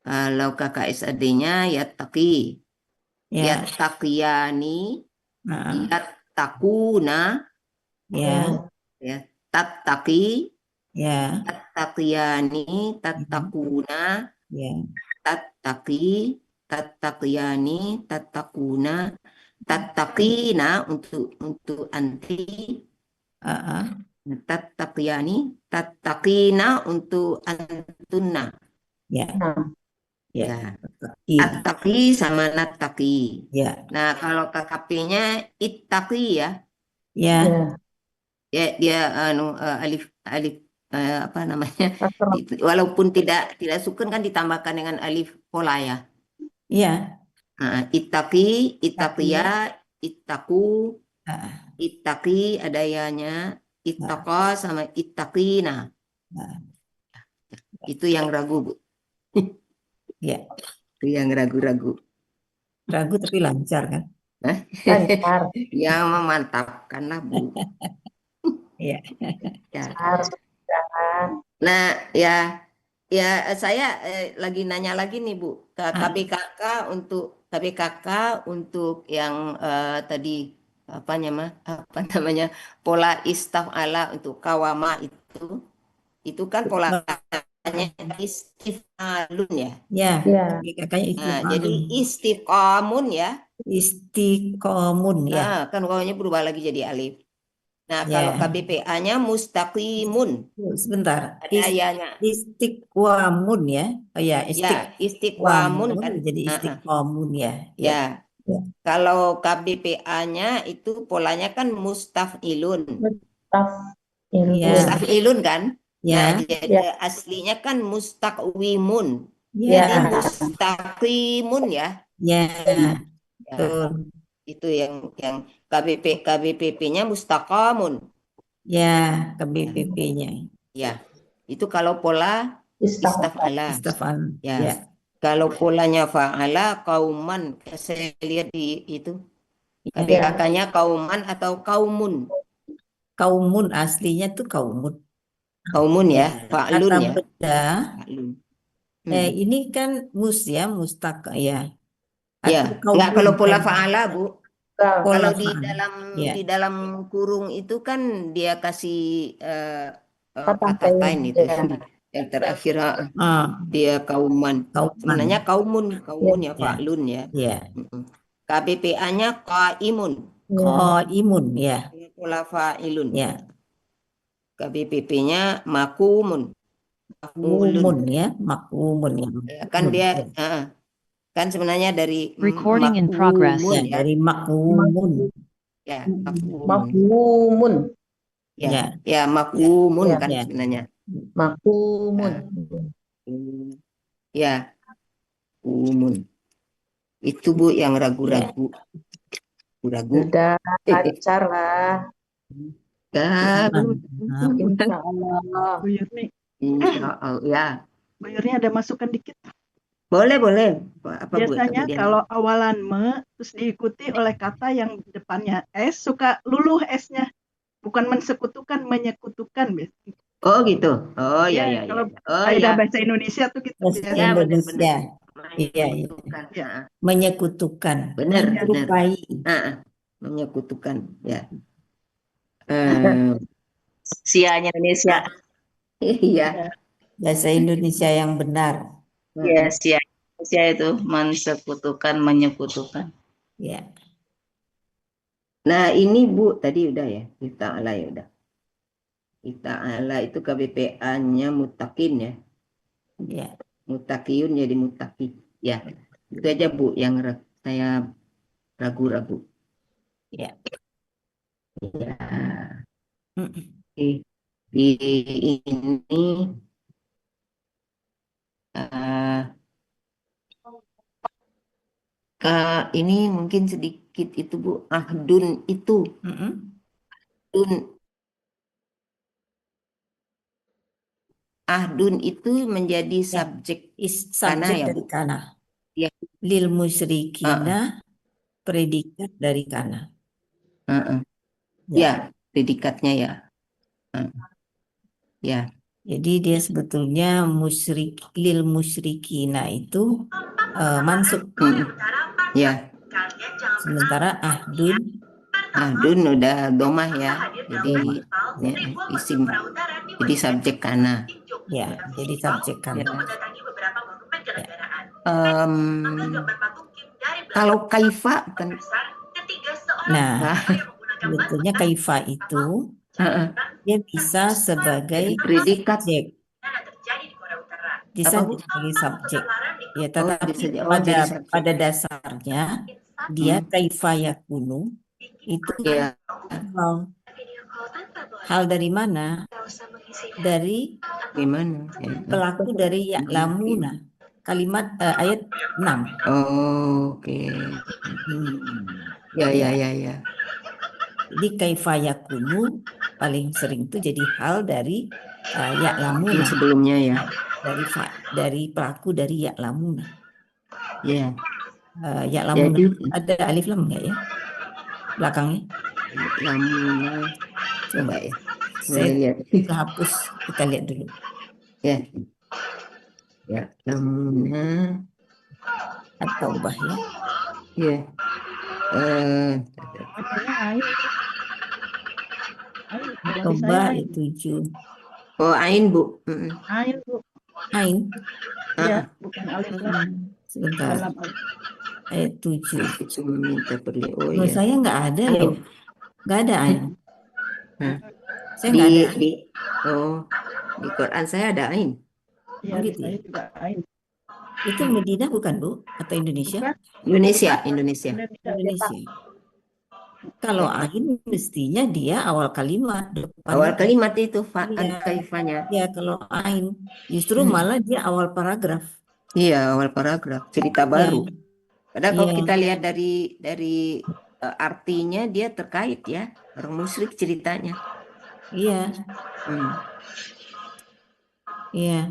Kalau KKSAD-nya yattaqi, Ya. yattaqiyani, Nah, yattaquna, ya. ya, tattaqi, Ya. tattaqiyani, tattaquna, Ya. tattaqi, tattaqiyani, tattaquna, tattaqina untuk anti, Ah, tattaqiyani, tattaqina untuk antunna. ya. Nah, Ya. Ya, Iya. attaqi sama nattaqi. Ya. Nah, kalau KKP-nya ittaqi ya, Ya. ya. dia alif alif apa namanya? Kasrah. Walaupun tidak sukun kan ditambahkan dengan alif pola ya. Ya. Ittaqi, ittaqiya, Tapi, ittaqu, ah, ittaqi ada yanya, ittaqa sama ittaqina. ah, Itu yang ragu, Bu. ya. Itu yang ragu-ragu. Ragu tapi lancar kan? Hah? Lancar. Yang memantapkan lah, Bu. Ya. Ya. Harus. Jangan. Nah, ya saya lagi nanya lagi nih, Bu, ke Ah, KBKK untuk KBKK untuk yang tadi apa namanya pola istaf'ala untuk kawama itu kan polanya istifalun ya. Ya, Ya. KBKK-nya Nah, jadi istifalun. istiqamun ya. Istiqomun ya. Kan wawanya berubah lagi jadi alif. Nah, Ya. kalau KBPA-nya mustaqimun. Sebentar. Ada ayahnya. Istiqwamun ya. Oh ya, Ya, istiqwamun kan. jadi istiqwamun ya. Ya. Ya. Kalau KBPA-nya itu polanya kan mustafilun. Mustafilun. Ya. Mustafilun kan? Nah, Ya. jadi Ya. aslinya kan mustaqwimun. Ya. Jadi mustaqimun ya. Ya. Ya, Betul. itu yang KBPP-nya mustaqamun. Ya, KBPP-nya. Ya. Itu kalau pola istaf'ala. Istafal. Ya. Ya. Kalau polanya fa'ala kauman, saya lihat di itu Ya. KBKK-nya kauman atau kaumun. Kaumun aslinya tuh kaumun. Kaumun ya, fa'lun Kata ya. benda, Fa'lun. ini kan ya, mustaq ya. Ya, Atau enggak kalau kaumun pola kan? fa'ala, Bu. Pola Kalau di fa'al. dalam Ya. di dalam kurung itu kan dia kasih Fathah fathahtain itu ya. yang terakhir Ah, dia kauman. kauman. Sebenarnya kaumun ya Ya. fa'lun ya. Ya. KBPA-nya qaimun. Qaimun ya. Pola fa'ilun. Ya. KBPP-nya makumun. Makumun ya, makumun ya. Ya, kan dia kan sebenarnya dari Recording in progress. makumun Ya, dari makumun. ya makumun. Makumun. Ya makumun Ya. kan Ya. sebenarnya. Makumun. Ya, makumun. Itu Bu yang ragu-ragu. Ragu. Sudah lancar lah. Ya, Insya Allah. Bu Yurni, ya. Bu Yurni ada masukan dikit. Boleh. Apa Bu? Biasanya Kemudian? kalau awalan terus diikuti oleh kata yang depannya S, suka luluh S-nya. Bukan mensekutukan, menyekutukan biasanya. Oh gitu. Oh ya. Kalau Oh kaidah ya. bahasa Indonesia tuh gitu. Bahasa Ya, Indonesia. benar. Iya. Ya. Menyekutukan. Benar. Menyerupai. Menyekutukan. Ya. Sianya Indonesia. Iya. Bahasa Indonesia yang benar. Ya, sia Indonesia itu mensekutukan, menyekutukan. Ya. Nah ini Bu tadi udah ya. Ta'ala ya udah. Ta'ala itu KBPA-nya mutakin ya. Ya. Mutakiyun jadi mutaki. Ya. Itu aja Bu yang saya ragu-ragu. Ya. Ya. Di ini ini mungkin sedikit itu Bu, ahdun itu. Ahdun itu menjadi subjek Subjek ya, dari Bu? kana. Ya. Lil musyrikina predikat dari kana. Ya, predikatnya ya. Ya. Jadi dia sebetulnya lil musyrikina itu mansub. Ya. Sementara ahdun udah domah ya. Jadi isim. Jadi subjek kana. Ya, jadi subjek kana. Kalau kaifa kan. Nah, sebetulnya kaifa itu dia bisa sebagai predikat. Bisa sebagai subjek. Ya, tetapi pada dasarnya dia kaifa yakunu itu hal dari mana? Dari gimana? Pelaku dari ya'lamuna. Kalimat ayat 6. Oke. Ya. Jadi kaifa yakunu paling sering itu jadi hal dari ya'lamuna. Sebelumnya ya. Dari pelaku dari ya'lamuna. Ya. Ya'lamuna ada alif lam enggak ya? Belakangnya? Lamuna. Coba ya. Saya lihat. hapus, kita lihat dulu. Ya, lamuna. At-Taubah ya. Iya. Eh, Bacanya ain. Ain, kalau di Coba saya ayat ain. 7. oh, ain, Bu. Mm-mm. Ain, Bu. Ain. Ya, Ah, bukan alif lam. Sebentar. Dalam alif. Ayat 7. aku cuma minta perli. Oh Loh, iya. saya nggak ada Ain. loh. Nggak ada ain. Nah, Saya nggak ada ain. di Quran saya ada ain. Ya, Oh di gitu saya ya. juga ain. Itu Medina bukan, Bu? Atau Indonesia? Bukan, Indonesia. Indonesia. Indonesia. Kalau ain mestinya dia awal kalimat, Awal depannya. kalimat itu Iya. kaifanya. Ya, kalau ain. Justru Hmm. malah dia awal paragraf. Iya, awal paragraf, cerita Iya. baru. Padahal kalau Iya. kita lihat dari artinya dia terkait ya, orang musyrik ceritanya. Iya. Hmm. Iya.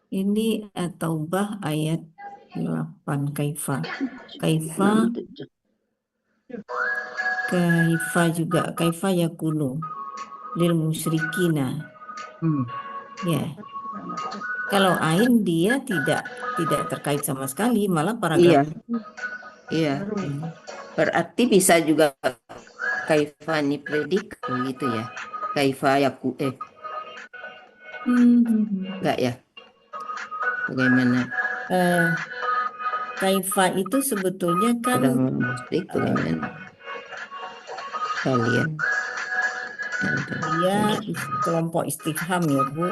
Ini At-Taubah ayat 8. Kaifa juga. Kaifa yakunu lil musyrikina. Ya. Kalau ain dia tidak terkait sama sekali, malah Iya, paragraf. iya. Berarti bisa juga kaifa ni predik gitu ya. Kaifa yaku enggak ya? Bagaimana? Kaifa itu sebetulnya kan Orang musyrik bagaimana? Kalian. dia kelompok istifham ya, Bu.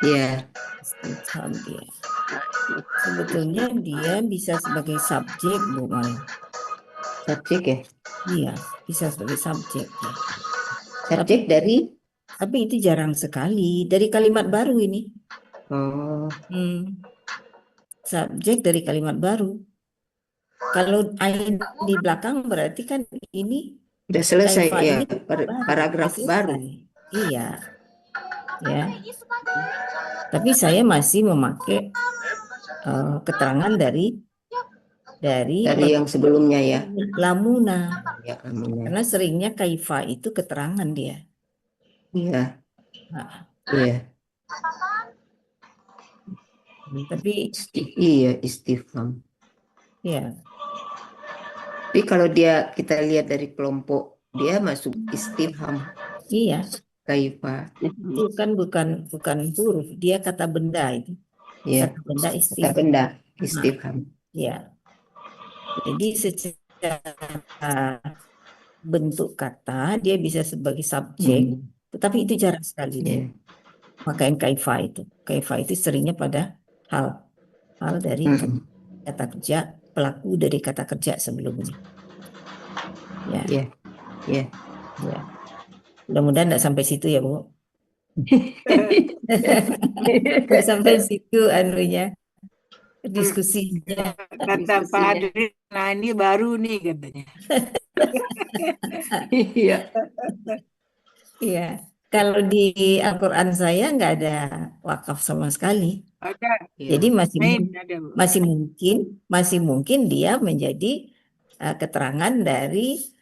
Iya. Istifham dia. Sebetulnya dia bisa sebagai subjek, Bu, malah. Subjek ya? Iya, bisa sebagai subjek ya. Subjek dari? Tapi itu jarang sekali. Dari kalimat baru ini. Oh, Subjek dari kalimat baru. Kalau ain di belakang berarti kan ini udah selesai kaifa ya, ini paragraf udah baru. selesai. Iya. Ya. Tapi saya masih memakai keterangan dari yang sebelumnya ya. lamuna. Ya, lamuna. Karena seringnya kaifa itu keterangan dia. Iya. Nah, Iya. tapi iya istifham. ya. Tapi kalau kita lihat dari kelompok dia masuk istifham. Iya. Kaifa. Itu kan bukan huruf, dia kata benda itu. Iya. Kata benda Kata istifham. benda istifham. Ya. Jadi secara bentuk kata dia bisa sebagai subjek, tetapi itu jarang sekali dia. Makanya kaifa itu seringnya pada hal dari kata kerja, pelaku dari kata kerja sebelumnya. Ya. Ya. Mudah-mudahan tidak sampai situ ya, Bu. Nggak sampai situ anunya diskusinya. Kata Pak Adri, nah ini baru nih katanya. Iya. Iya. Kalau di Al-Quran saya nggak ada wakaf sama sekali. Ada. Jadi Ada, Bu. masih mungkin dia menjadi keterangan dari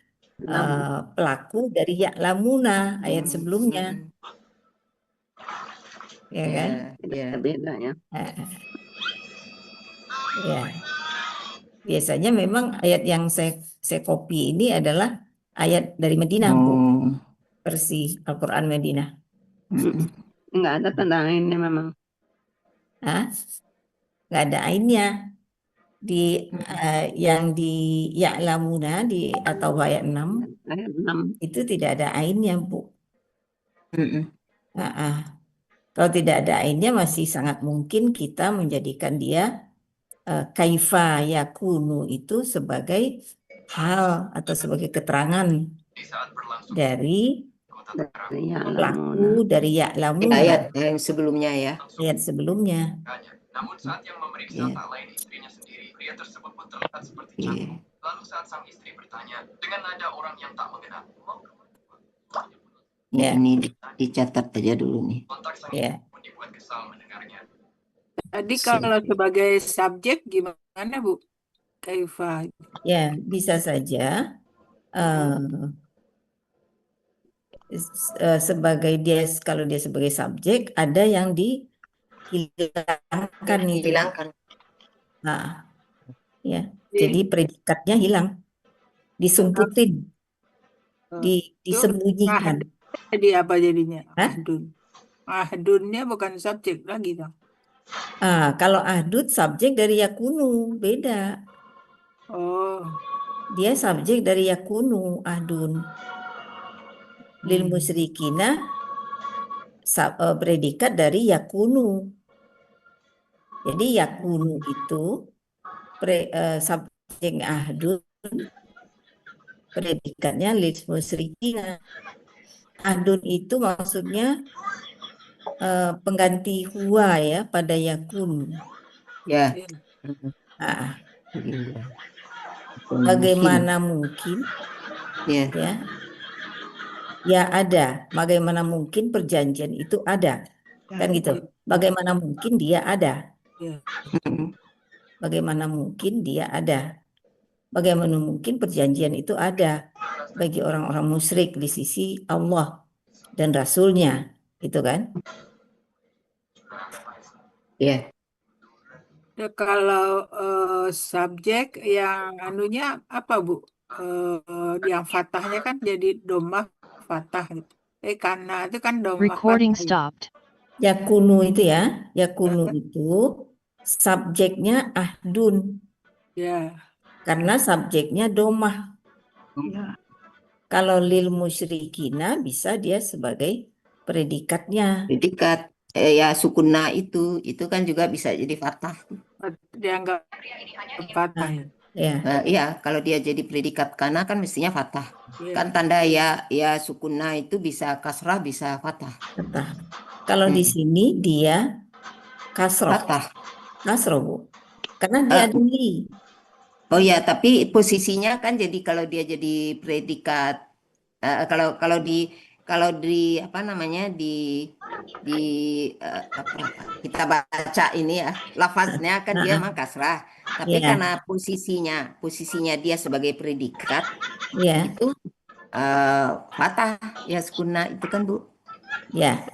pelaku dari Ya'lamuna ayat sebelumnya. Ya kan? Iya. Bedanya. Ya. Biasanya memang ayat yang saya copy ini adalah ayat dari Madinah, Bu. Versi Al-Quran Madinah. Enggak ada tanda ainnya memang. Nggak ada ainnya. Yang di Ya'lamuna atau ayat 6 itu tidak ada ainnya, Bu. Kalau tidak ada ainnya masih sangat mungkin kita menjadikan dia kaifa yakunu itu sebagai hal atau sebagai keterangan dari pelaku dari Ya'lamuna. Ayat yang sebelumnya ya. Ayat sebelumnya. Namun saat yang memeriksa tak lain istrinya sendiri, pria tersebut pun terlihat seperti canggung. Lalu saat sang istri bertanya dengan nada orang yang tak mengenal, mau kemana? Ya, ini dicatat aja dulu nih. Kontak sang Ya. istri pun dibuat kesal mendengarnya. Tadi kalau sebagai subjek gimana, Bu? Kaifa. Ya, bisa saja kalau dia sebagai subjek ada yang dihilangkan itu. Hilangkan. Nah, ya. Jadi, Jadi predikatnya hilang, disumputin, itu disembunyikan. jadi apa jadinya? Hah? Ahdun. Ahdunnya bukan subjek lagi dong. Kalau ahdud subjek dari yakunu, beda. Oh, Dia subjek dari yakunu, ahdun. Lil musyrikina predikat dari yakunu. Jadi yakunu itu subjek ahdun, predikatnya lil musyrikina. Ahdun itu maksudnya pengganti huwa ya pada yakun. Ya. iya. Nah, Iya. bagaimana mungkin Ya. ya? Ya ada. Bagaimana mungkin perjanjian itu ada? Kan gitu. Bagaimana mungkin dia ada? Iya. Bagaimana mungkin dia ada? Bagaimana mungkin perjanjian itu ada bagi orang-orang musyrik di sisi Allah dan Rasulnya, gitu kan? Ya. Nah, kalau subjek yang anunya apa, Bu? Yang fathahnya kan jadi domah fathah gitu. Karena itu kan domah Recording fathah. stopped. Yakunu itu ya, yakunu itu subjeknya ahdun Ya. karena subjeknya domah. Ya. Kalau lil musyrikina bisa dia sebagai predikatnya. Predikat ya sukuna itu kan juga bisa jadi fathah. Dianggap fathah ya. Ya, Iya, kalau dia jadi predikat kana kan mestinya fathah. Iya. Kan tanda ya sukuna itu bisa kasrah bisa fathah. fathah. Kalau di sini dia kasroh, Fathah. kasroh Bu, karena dia ada li. Oh ya, tapi posisinya kan jadi kalau dia jadi predikat kalau di apa namanya apa, kita baca ini ya lafaznya kan dia memang kasrah, tapi Ya. karena posisinya dia sebagai predikat Ya, itu fathah ya sukuna itu kan Bu. ya.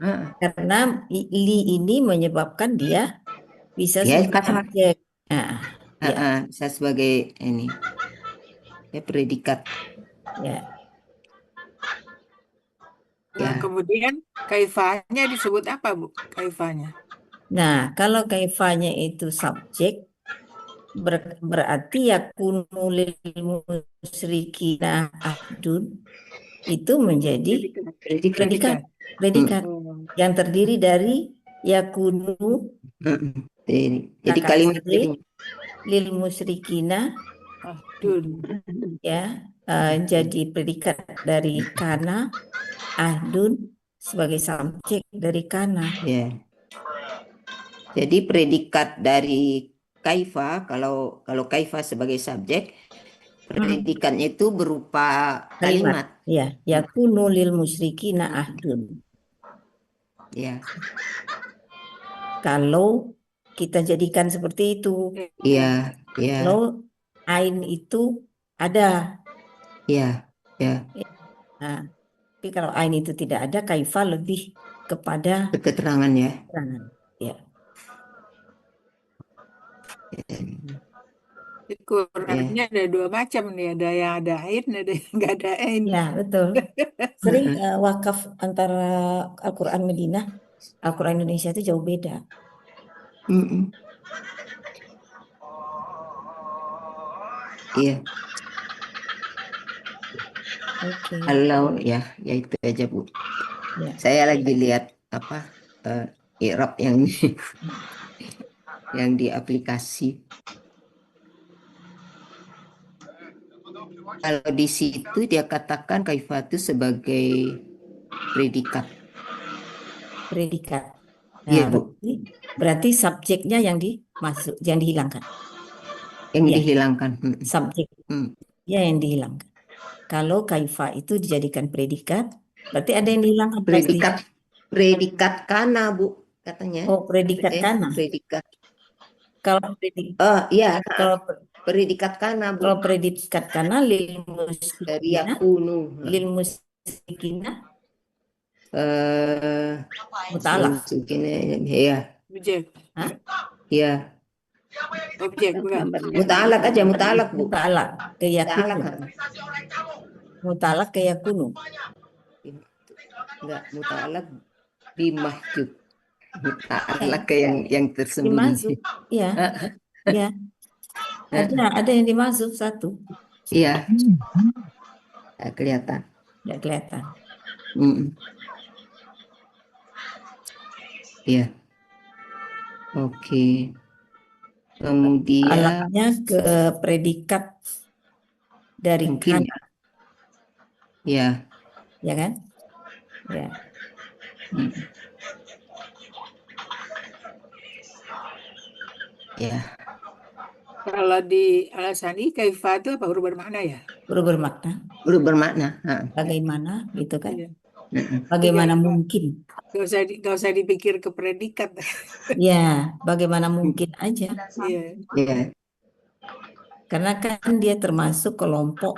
Heeh. Karena li ini menyebabkan dia bisa Dia sebagai kasrah. subjek. Nah, ya, Bisa sebagai ini ya predikat. ya. Nah, Ya. kemudian kaifahnya disebut apa, Bu? Kaifahnya. Nah, kalau kaifanya itu subjek, berarti yakunu lil musyrikina ahdun itu menjadi Predikat. predikat Oh. yang terdiri dari yakunu Jadi kalimat nakasri lil musyrikina Ahdun. ya jadi predikat dari kana, ahdun sebagai subjek dari kana. Ya. Jadi predikat dari kaifa kalau kaifa sebagai subjek, predikatnya itu berupa kalimat. Ya, yakunu lil musyrikina ahdun. Ya. Kalau kita jadikan seperti itu. Iya, ya. Kalau ain itu ada. Ya, ya. Nah, tapi kalau ain itu tidak ada, kaifa lebih kepada keterangan ya. keterangan. Ya. Qurannya ada dua macam nih, ada yang ada ain, ada yang nggak ada ain. Ya, betul. Sering wakaf antara Al-Quran Madinah, Al-Quran Indonesia itu jauh beda. Iya. Oke. Kalau ya itu aja Bu. Ya. Saya lagi lihat apa i'rab yang di aplikasi. Kalau di situ dia katakan kaifatu sebagai predikat. Predikat. Iya, Nah, Bu. berarti subjeknya yang dihilangkan. Yang Ya. dihilangkan. Subjeknya yang dihilangkan. Kalau kaifa itu dijadikan predikat, berarti ada yang dihilangkan pasti. Predikat kana Bu katanya. Oh, predikat kana. Predikat. Kalau iya. kalau Predikat kana Bu. kalau predikat kana lil Dari musyrikina, yakunu. lil musyrikina Mutalaf. mutalaf. Iya. Subjek. Hah? Iya. Objek bukan. Muta'alak aja, muta'alak Bu. Mutalak ke Muta'alak. yakunu. Mutalak ke yakunu. Enggak, muta'alak bimahjub. Muta'alak ke yang Dimasuk. tersembunyi. Ya, ya. Ada yang dimasuk satu. Iya. Nggak kelihatan. Nggak kelihatan. Iya. Oke. Kemudian Alatnya ke predikat dari mungkin kana, ya. ya kan? Ya. Ya. Kalau di Al-Asani kaifa itu apa huruf bermakna ya? Huruf bermakna. Huruf bermakna. Bagaimana, gitu kan? Iya. Bagaimana Iya. mungkin? Gak usah dipikir ke predikat. Ya, bagaimana mungkin aja. Iya. Ya. Karena kan dia termasuk kelompok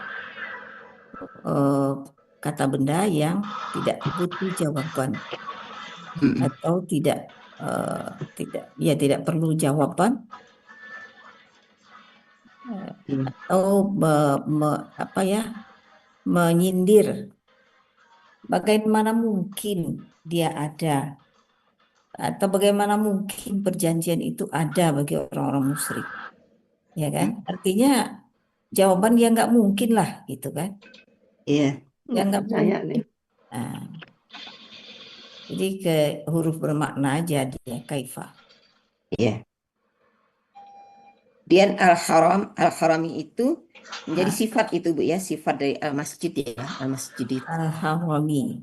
kata benda yang tidak butuh jawaban atau tidak perlu jawaban atau menyindir. Bagaimana mungkin dia ada atau bagaimana mungkin perjanjian itu ada bagi orang-orang musyrik, ya kan? Artinya jawaban ya nggak mungkin lah, gitu kan? Iya. Ya nggak Percaya mungkin. nih. Nah, jadi ke huruf bermakna aja dia kaifa. Iya. Dan al-harami itu menjadi sifat itu Bu ya, sifat dari al-masjid ya, al-masjid itu. Al-harami.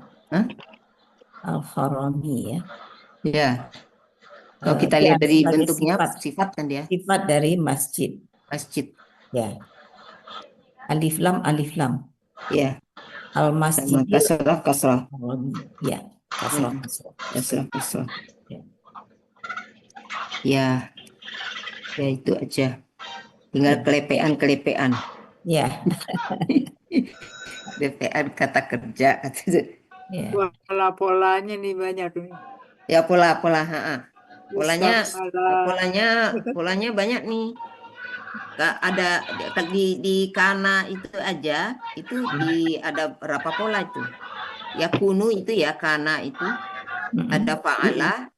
Al-harami ya. Ya. Kalau kita lihat dari bentuknya sifat kan dia. Sifat dari masjid. Masjid. Ya. Alif lam. Ya. Al-masjid. Kasrah. Ya. Kasrah. Ya. Ya itu aja. Tinggal kelepean. Ya. Kelepean kata kerja. Ya. Pola-polanya nih banyak nih. Ya pola. Polanya banyak nih. Ada di kana itu aja itu ada berapa pola itu? Ya kunu itu ya kana itu ada fa'ala,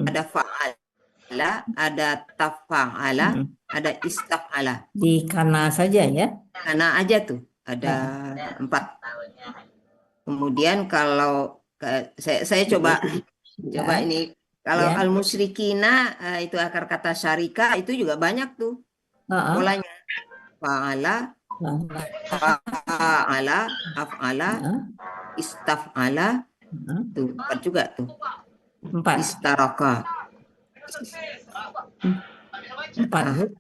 ada fa'ala, ada tafa'ala, ada istaf'ala. Di kana saja ya? Kana aja tuh ada 4. Kemudian kalau saya coba ini kalau al-musyrikina itu akar kata syarika itu juga banyak tuh polanya. Fa'ala, af'ala, istaf'ala, tuh 4 juga tuh. 4. Istaraka. 4.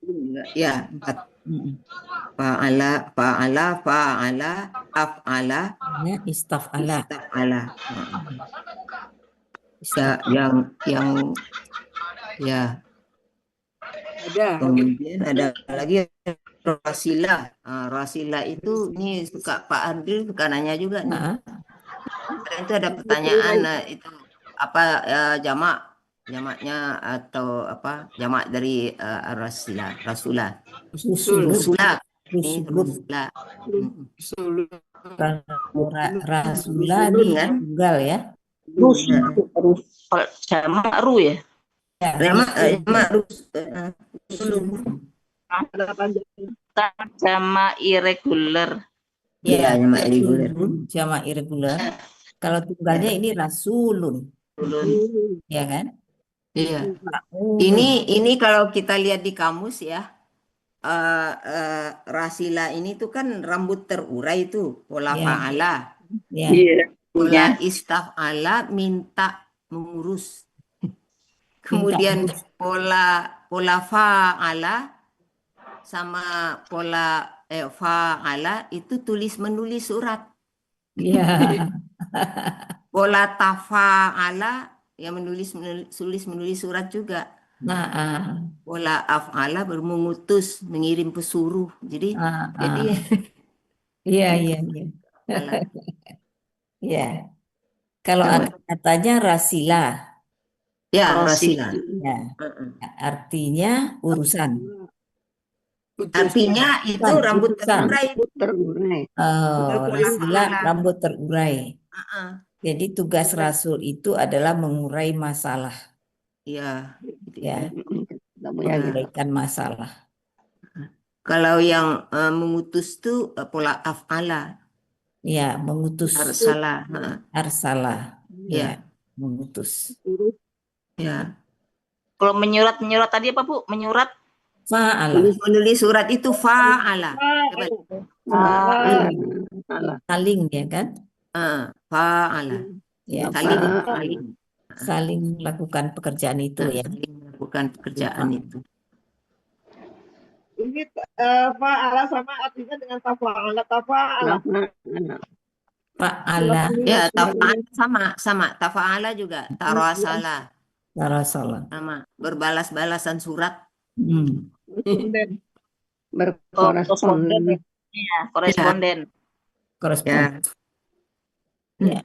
Ya, 4. Fa'ala, af'ala, istaf'ala. Yang ya. Kemudian ada lagi Rasila. Rasila itu ini suka Pak Andri suka nanya juga nih. Itu ada pertanyaan itu apa jamaknya atau apa jamak dari Rasila. Rasula. Rasula di tunggal ya. Jamak ru ya. Jamak irregular. Ya, jamak irregular. Kalau tunggalnya ini rasulun. Ya kan? Iya. Ini kalau kita lihat di kamus ya. Rasila ini tuh kan rambut terurai itu pola fa'ala. Pola istaf'ala minta mengurus. Kemudian pola fa'ala sama pola fa'ala itu tulis menulis surat. Iya. Pola tafa'ala yang menulis surat juga. Pola af'ala mengutus, mengirim pesuruh. Jadi iya. Ya. Kalau katanya rasila. Ya, Rosi. rosila. Ya, artinya urusan. Putus. Artinya itu Bukan, rambut urusan. terurai. Terurai. Rasila Masalah. rambut terurai. Heeh. Jadi tugas rasul itu adalah mengurai masalah, Iya, gitu ya, ya. menguraikan masalah. Kalau yang mengutus tuh pola af'ala, Ya, mengutus. arsala. Heeh. Arsala, Ya, ya, mengutus. ya. Kalau menyurat tadi apa Bu? Menyurat. Fa'ala, Menulis surat itu fa'ala. Coba. saling ya kan? Fa'ala. Ya, Saling. saling melakukan pekerjaan itu ya. Saling melakukan pekerjaan itu. Ini fa'ala sama artinya dengan tafa'ala. Fa'ala, Ya, tafa'ala sama. Tafa'ala juga. Tarasala. Rasul. Sama. Berbalas-balasan surat. Koresponden. Iya, koresponden. Koresponden. Ya. Ya.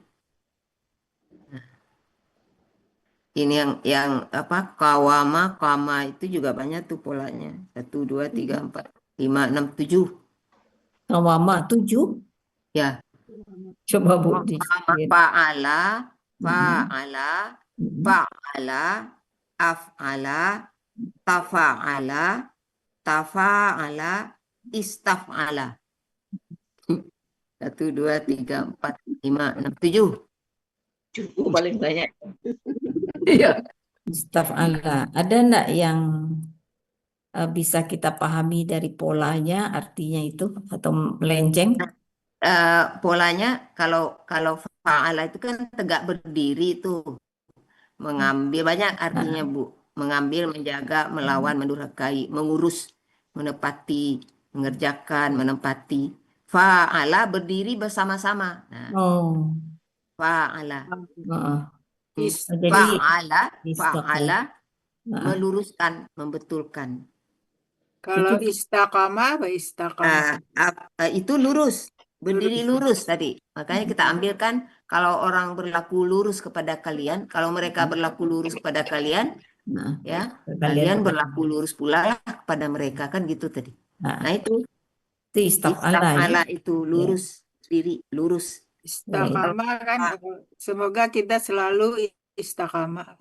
Ini yang apa? Kama itu juga banyak tuh polanya. 1, 2, 3, 4, 5, 6, 7. Kawama 7. Ya. Coba Bu. Fa'ala, af'ala, tafa'ala, istaf'ala. 1, 2, 3, 4, 5, 6, 7. Paling banyak. Iya. Istaf'ala. Ada enggak yang bisa kita pahami dari polanya, artinya itu, atau melenceng? Polanya kalau fa'ala itu kan tegak berdiri tuh. Mengambil banyak artinya Bu. Mengambil, menjaga, melawan, mendurhakai, mengurus, menepati, mengerjakan, menempati. Fa'ala berdiri bersama-sama. Nah, fa'ala. Jadi Fa'ala meluruskan, membetulkan. Kalau istiqamah, apa istiqamah? Itu lurus, berdiri lurus tadi. Makanya kita ambilkan kalau orang berlaku lurus kepada kalian, kalau mereka berlaku lurus kepada kalian, ya kalian berlaku lurus pula lah kepada mereka, kan gitu tadi. Nah itu istaf'ala itu lurus, diri lurus. Istiqamah kan, semoga kita selalu istiqamah.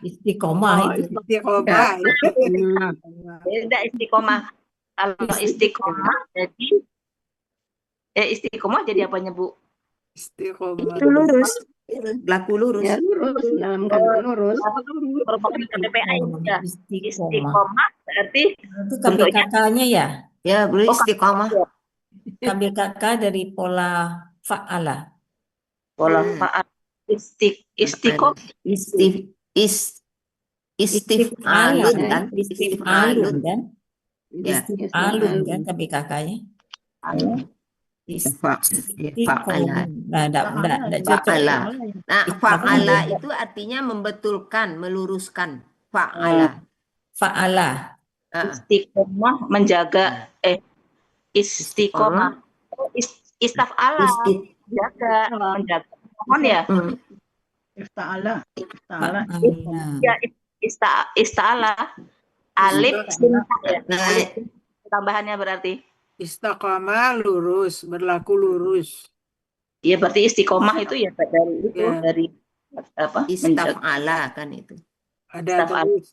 Istiqomah itu. Istiqomah. Beda istiqomah. Kalau istiqomah jadi apanya Bu? Istiqomah. Itu lurus, berlaku lurus. Ya, lurus, dalam keadaan lurus. Merupakan KPPA ya. Istiqomah. Istiqomah berarti Itu KPKK-nya ya? Ya, boleh istiqomah. KPKK dari pola fa'ala. Pola fa'al. Istiqomah. Istif'alun kan? Istif'alun kan? Ya. Istif'alun kan KPKK-nya? Fa'ala. Nah, enggak cocok. Nah, fa'ala itu artinya membetulkan, meluruskan. Fa'ala. Fa'ala. Istiqomah menjaga istiqomah. Istaf'ala menjaga mohon ya. Ifta'ala. Ya, ista'ala. Alif ya. Tambahannya berarti Istiqamah lurus, berlaku lurus. ya, berarti istiqomah itu ya dari itu Ya. dari apa? Istaf'ala kan itu. Ada terus.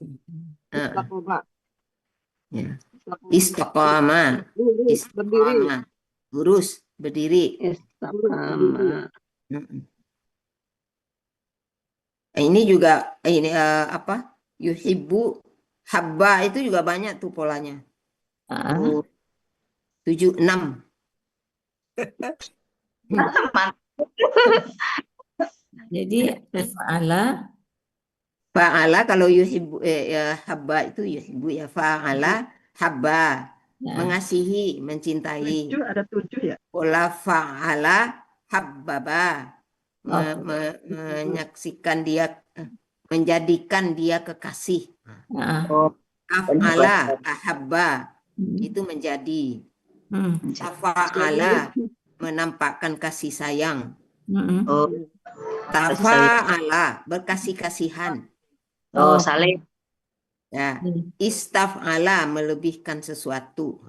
Ya. Istiqamah. Istiqamah. Lurus, berdiri. Istiqamah. Ini juga apa? Yuhibbu, habba itu juga banyak tuh polanya. 7, 6. Jadi fa'ala Kalau yuhibbu habba itu yuhibbu ya, fa'ala habba, mengasihi, mencintai. 7 ada 7 ya. Pola fa'ala habbaba, menyaksikan dia, menjadikan dia kekasih. Af'ala ahabba itu menjadi. Tafa'ala menampakkan kasih sayang. Tafa'ala berkasih-kasihan. Oh, Oh, salib. Ya, hmm. istaf'ala melebihkan sesuatu.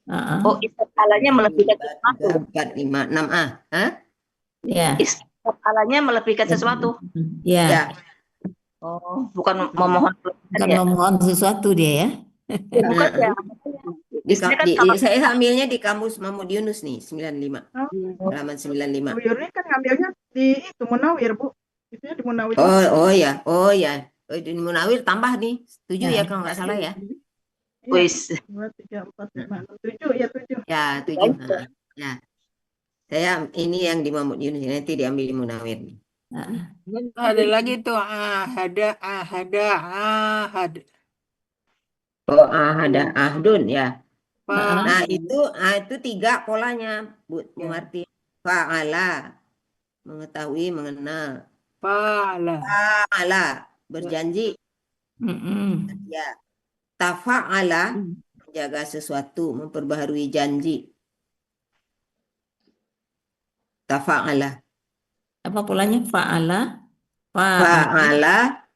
Ah, Oh, istifalanya 1, melebihkan 2, sesuatu. 3, 4, 5, 6. Hah? ya, Istifalanya melebihkan sesuatu. ya, Ya, Oh, bukan memohon kelebihan bukan ya? memohon sesuatu dia ya. Ya, bukan ya. Ini kan kalau saya ambilnya di kamus Mahmud Yunus nih, 95. Oh, Halaman 95. Bu Yurni kan ngambilnya di itu Munawir, Bu. Itunya di Munawir. Oh ya. Oh, di Munawir tambah nih. 7 ya Ya. kalau nggak salah ya. Iya, wis 2, 3, 4, 5, 6, 7. Ya, 7. Ya, 7. Nah, ya. Saya ini yang di Mahmud Yunus nanti diambil di Munawir nih. Ah, Ada lagi tuh ahad. Oh, ada ahdun ya. ah, Nah, itu 3 polanya, Bu Ya. Marti. Fa'ala, mengetahui, mengenal. Fa'ala. Fa'ala, berjanji. mm-mm. Ya. Tafa'ala, menjaga sesuatu, memperbaharui janji. Tafa'ala. Apa polanya? Fa'ala, Fa'ala,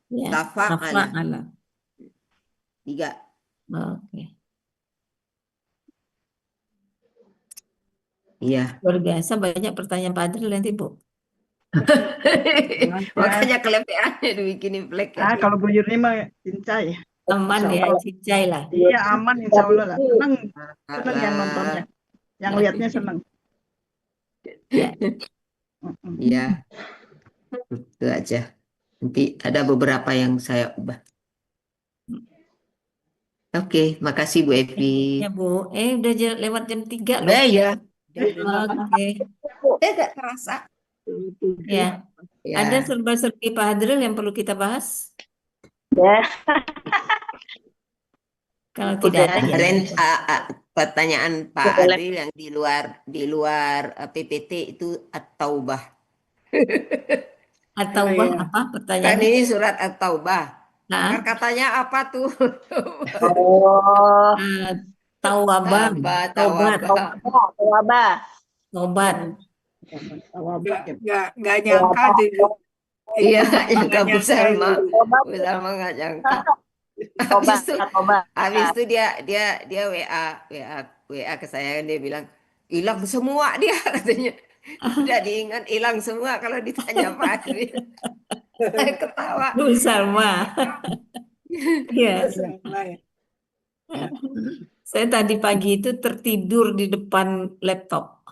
ya, tafa'ala. tafa'ala. 3. Oke. Iya. Luar biasa banyak pertanyaan Pak Adril nanti, Bu. Makanya kelepeannya dibikinin flag ya. Kalau Bu Yurni mah cincai. Aman Insya ya, Allah. cicai lah. Iya, aman insya Allah lah. Seneng yang nontonnya. Yang lihatnya seneng. Ya. Iya. Itu aja. Nanti ada beberapa yang saya ubah. Oke, makasih Bu Evi. Ya, Bu. Udah lewat jam 3 loh. Ya. Oke. Tidak terasa. Ya. Ya. Ada serba-serbi Pak Adril yang perlu kita bahas? ya. Kalau tidak ada, ya. Kemarin pertanyaan Pak Boleh. Adril yang di luar PPT itu At-Taubah. Atau Oh, Bah, iya. apa Kan pertanyaannya? ini surat At-Taubah. Nah, Kan katanya apa tuh? Oh, tawabah, tobat, Tawabah. wabah. tobat. Nggak nyangka tuh. Iya, Nggak nyangka Bu nyangka Salma. itu. Bu Salma nggak nyangka. Tobat, tobat. Habis itu dia WA ke saya, dia bilang hilang semua dia katanya. Udah diingat hilang semua kalau ditanya Pak Adril. Saya ketawa. Bu Salma. Iya. Saya tadi pagi itu tertidur di depan laptop.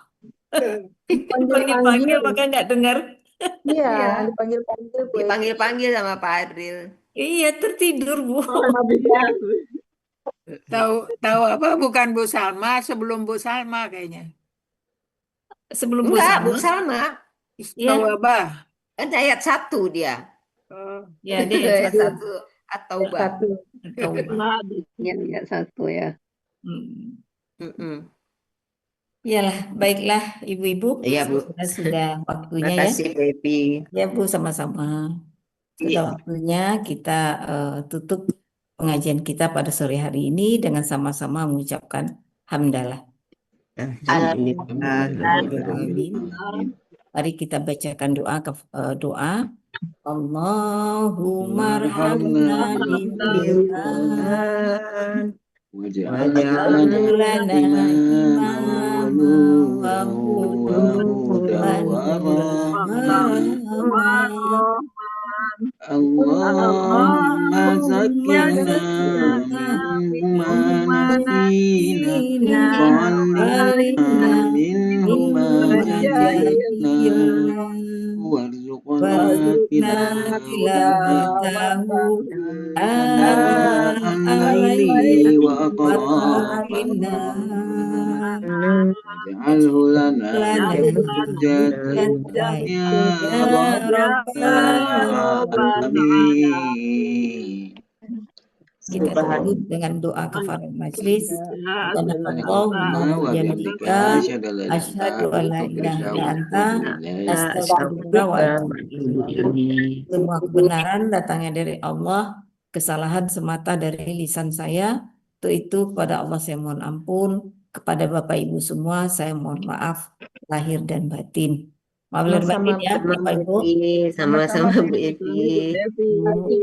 Panggil-panggil maka nggak dengar. Iya, dipanggil-panggil. Dipanggil-panggil sama Pak Adril. Iya, tertidur, Bu. Tahu apa? Bukan Bu Salma, sebelum Bu Salma kayaknya. Sebelum Bu Enggak, Salma. Bu Salma. Iya. Tawabah. Kan ayat 1 dia. Oh. Ya, dia Ayat 1 At-Taubah. Taubat. Yang 1 ya. Iyalah, baiklah Ibu-ibu. Iya, Bu. Sudah waktunya ya. Makasih, Bu Evi. Ya, Bu, sama-sama. Sudah waktunya kita tutup pengajian kita pada sore hari ini dengan sama-sama mengucapkan hamdalah. Amin. Mari kita bacakan doa. Allahumma arhamna bil-Qur'an waj'alna imama wa hudan wa Allahumma zakirna mimma nasina wa'allimna minhu ma jahilna warzuqna tilawatahu al-laili wa atrafina waj'alhu lana hujjatan ya rabbal alamin. Kita tutup dengan doa kafarat majlis. Allahumma bihamdika asyhadu an la ilaha illa anta astaghfiruka wa atubu ilaik. Semua kebenaran datangnya dari Allah, kesalahan semata dari lisan saya. Untuk itu kepada Allah saya mohon ampun, kepada Bapak Ibu semua saya mohon maaf lahir dan batin. Maaf lahir Sama-sama batin ya, Bu Bapak Ibu. Devi. Sama-sama Sama-sama Bu Bu Devi. Evi. Bu.